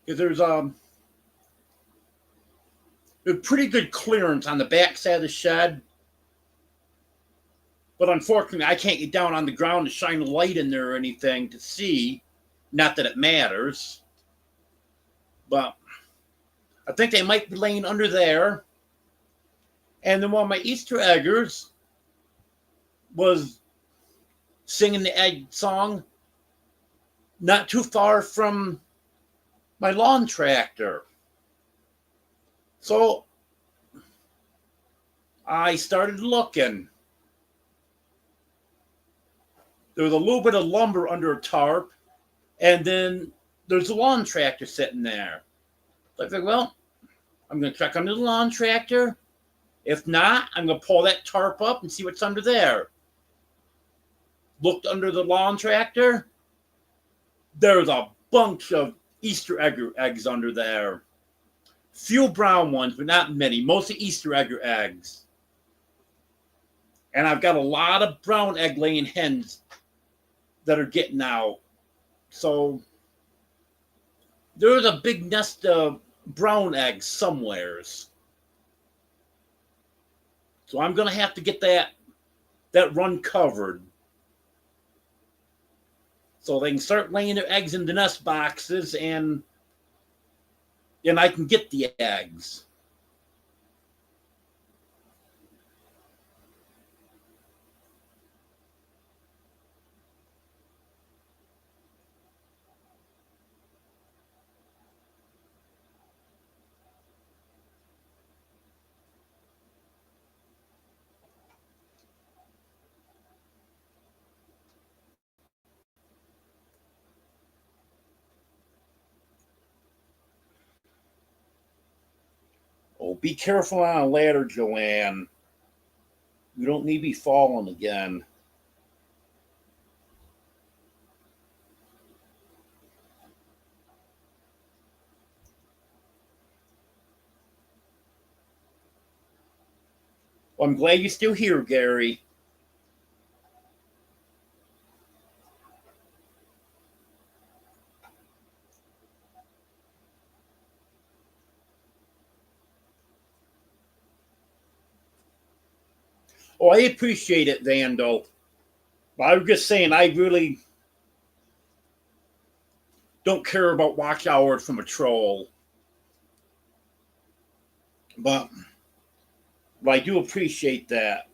because there's a pretty good clearance on the back side of the shed. But unfortunately, I can't get down on the ground to shine a light in there or anything to see. Not that it matters. But I think they might be laying under there. And then one of my Easter eggers was singing the egg song not too far from my lawn tractor. So I started looking. There was a little bit of lumber under a tarp, and then there's a lawn tractor sitting there. So I think, well, I'm going to check under the lawn tractor. If not, I'm going to pull that tarp up and see what's under there. Looked under the lawn tractor. There's a bunch of Easter eggs under there. Few brown ones, but not many. Mostly Easter eggs. And I've got a lot of brown egg laying hens that are getting out. So there's a big nest of brown eggs somewheres. So I'm going to have to get that run covered. So they can start laying their eggs in the nest boxes and I can get the eggs. Oh, be careful on a ladder, Joanne. You don't need to be falling again. Well, I'm glad you're still here, Gary. Oh, I appreciate it, Vandal. But I was just saying, I really don't care about watch hours from a troll. But I do appreciate that.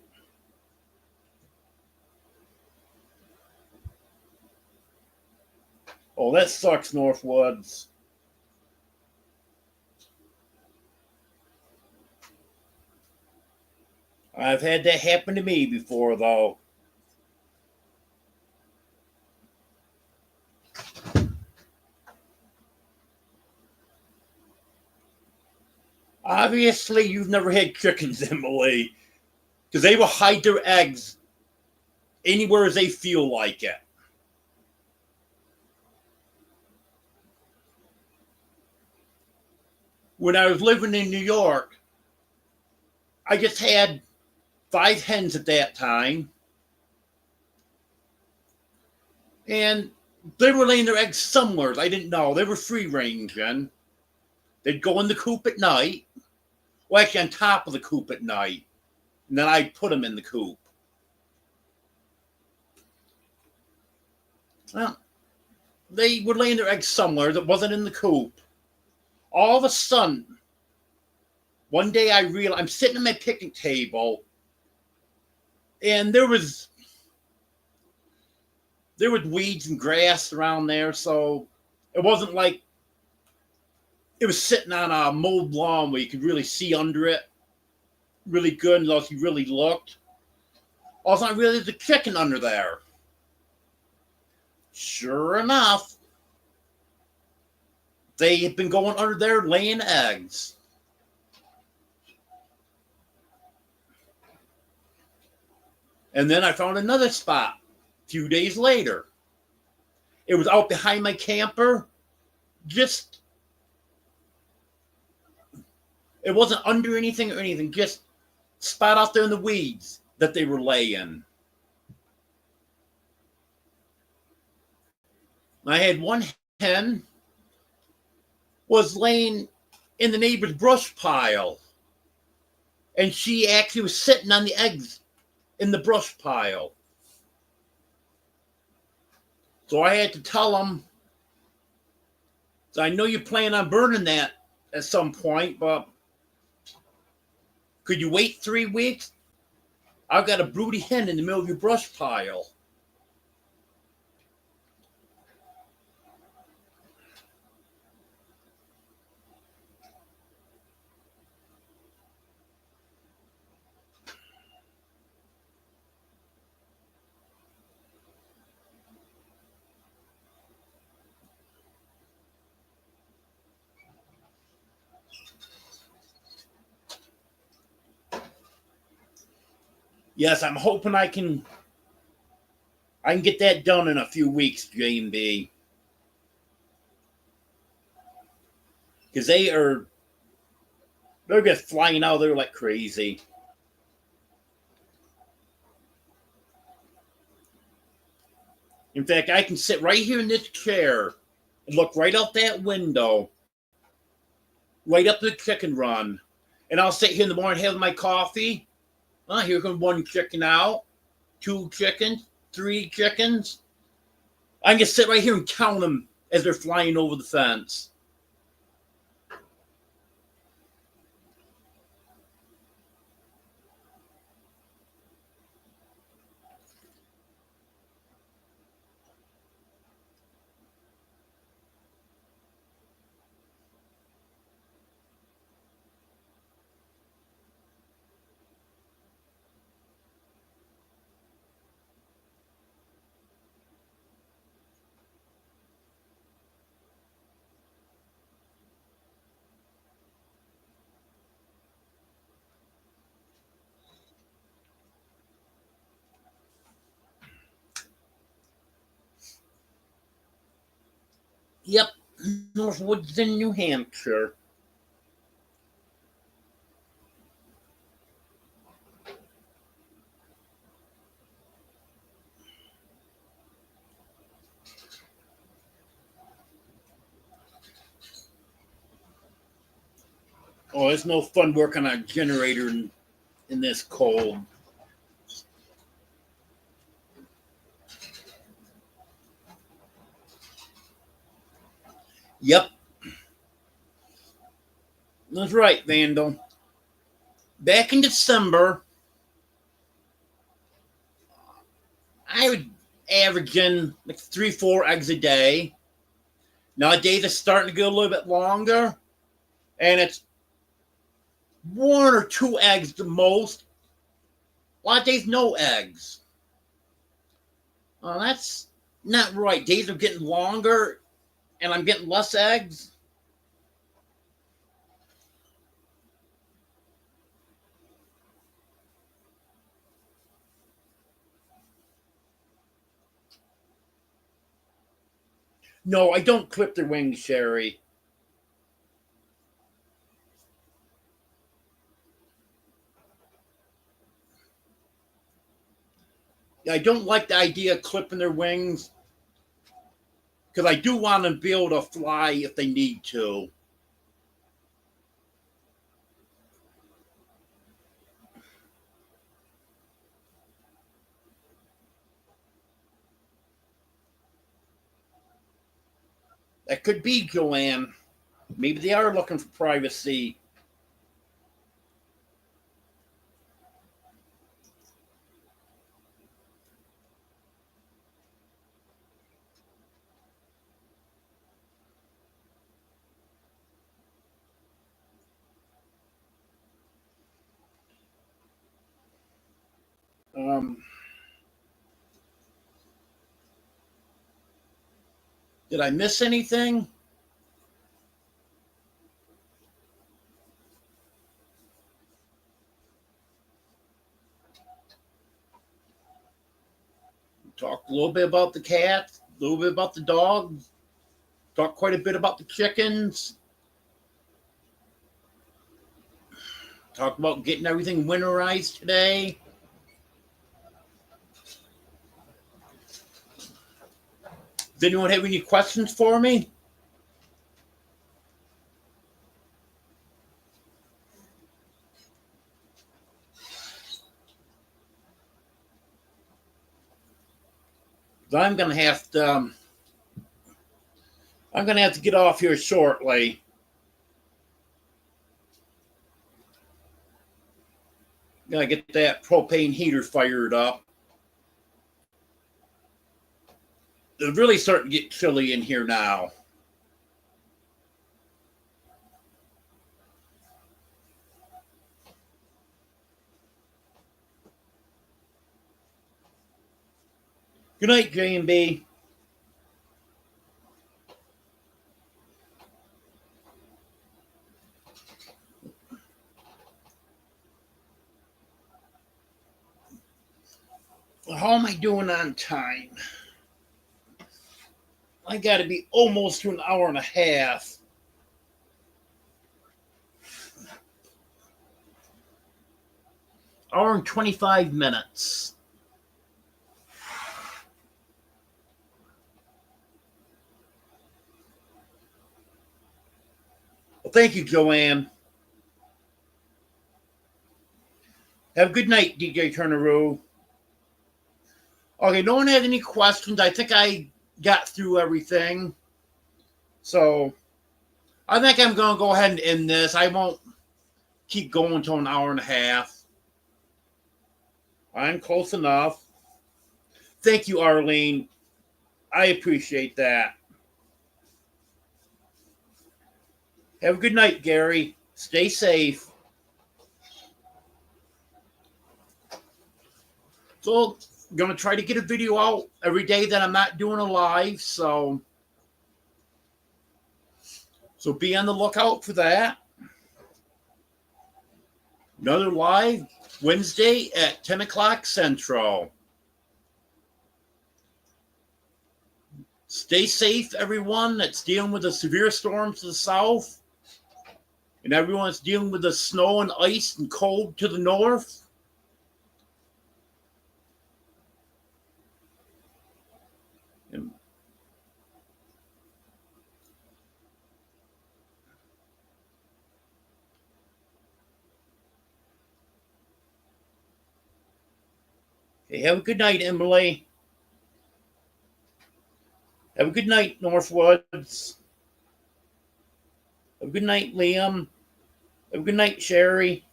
Oh, that sucks, Northwoods. I've had that happen to me before, though. Obviously, you've never had chickens, Emily, because they will hide their eggs anywhere as they feel like it. When I was living in New York, I just had 5 hens at that time, and they were laying their eggs somewhere. I didn't know. They were free ranging. They'd go in the coop at night, well, actually on top of the coop at night, and then I'd put them in the coop. Well, they were laying their eggs somewhere that wasn't in the coop. All of a sudden, one day I realized I'm sitting at my picnic table, and there was weeds and grass around there, so it wasn't like it was sitting on a mowed lawn where you could really see under it really good unless you really looked. Also, I realized there's a chicken under there. Sure enough, they had been going under there laying eggs. And then I found another spot a few days later. It was out behind my camper. Just, it wasn't under anything or anything, just spot out there in the weeds that they were laying. I had one hen was laying in the neighbor's brush pile, and she actually was sitting on the eggs in the brush pile. So I had to tell them, so I know you plan on burning that at some point, but could you wait 3 weeks? I've got a broody hen in the middle of your brush pile. Yes, I'm hoping I can get that done in a few weeks, J&B. Because they're just flying out there like crazy. In fact, I can sit right here in this chair and look right out that window, right up the chicken run. And I'll sit here in the morning, have my coffee. Oh, here comes one chicken out, 2 chickens, 3 chickens. I can just sit right here and count them as they're flying over the fence. Yep, Northwoods in New Hampshire. Oh, it's no fun working on a generator in this cold. Yep, that's right, Vandal. Back in December, I would averaging like 3, 4 eggs a day. Nowadays, it's starting to get a little bit longer, and it's 1 or 2 eggs the most. A lot of days, no eggs. That's not right. Days are getting longer, and I'm getting less eggs. No, I don't clip their wings, Sherry. I don't like the idea of clipping their wings because I do want them to be able to fly if they need to. That could be, Joanne. Maybe they are looking for privacy. Um, did I miss anything? Talked a little bit about the cats, a little bit about the dogs, talked quite a bit about the chickens, talked about getting everything winterized today. Does anyone have any questions for me? I'm gonna have to. I'm gonna have to get off here shortly. Gotta get that propane heater fired up. It's really starting to get chilly in here now. Good night, J&B. How am I doing on time? I gotta be almost to an hour and a half. Hour and 25 minutes. Well, thank you, Joanne. Have a good night, DJ Turneroo. Okay, no one had any questions. I think I got through everything. So I think I'm going to go ahead and end this. I won't keep going until an hour and a half. I'm close enough. Thank you, Arlene. I appreciate that. Have a good night, Gary. Stay safe. So, going to try to get a video out every day that I'm not doing a live. So be on the lookout for that. Another live Wednesday at 10 o'clock Central. Stay safe, everyone that's dealing with the severe storms to the south, and everyone that's dealing with the snow and ice and cold to the north. And hey, have a good night, Emily. Have a good night, Northwoods. Have a good night, Liam. Have a good night, Sherry.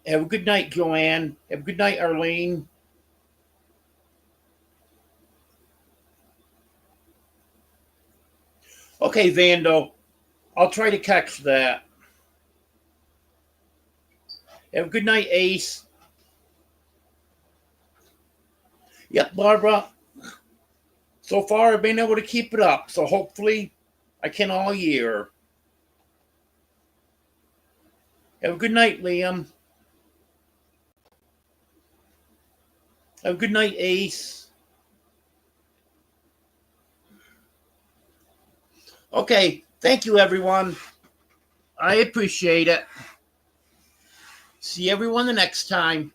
Have a good night, Joanne. Have a good night, Arlene. Okay, Vando. I'll try to catch that. Have a good night, Ace. Yep, Barbara. So far, I've been able to keep it up. So hopefully, I can all year. Have a good night, Liam. Have a good night, Ace. Okay, thank you, everyone. I appreciate it. See everyone the next time.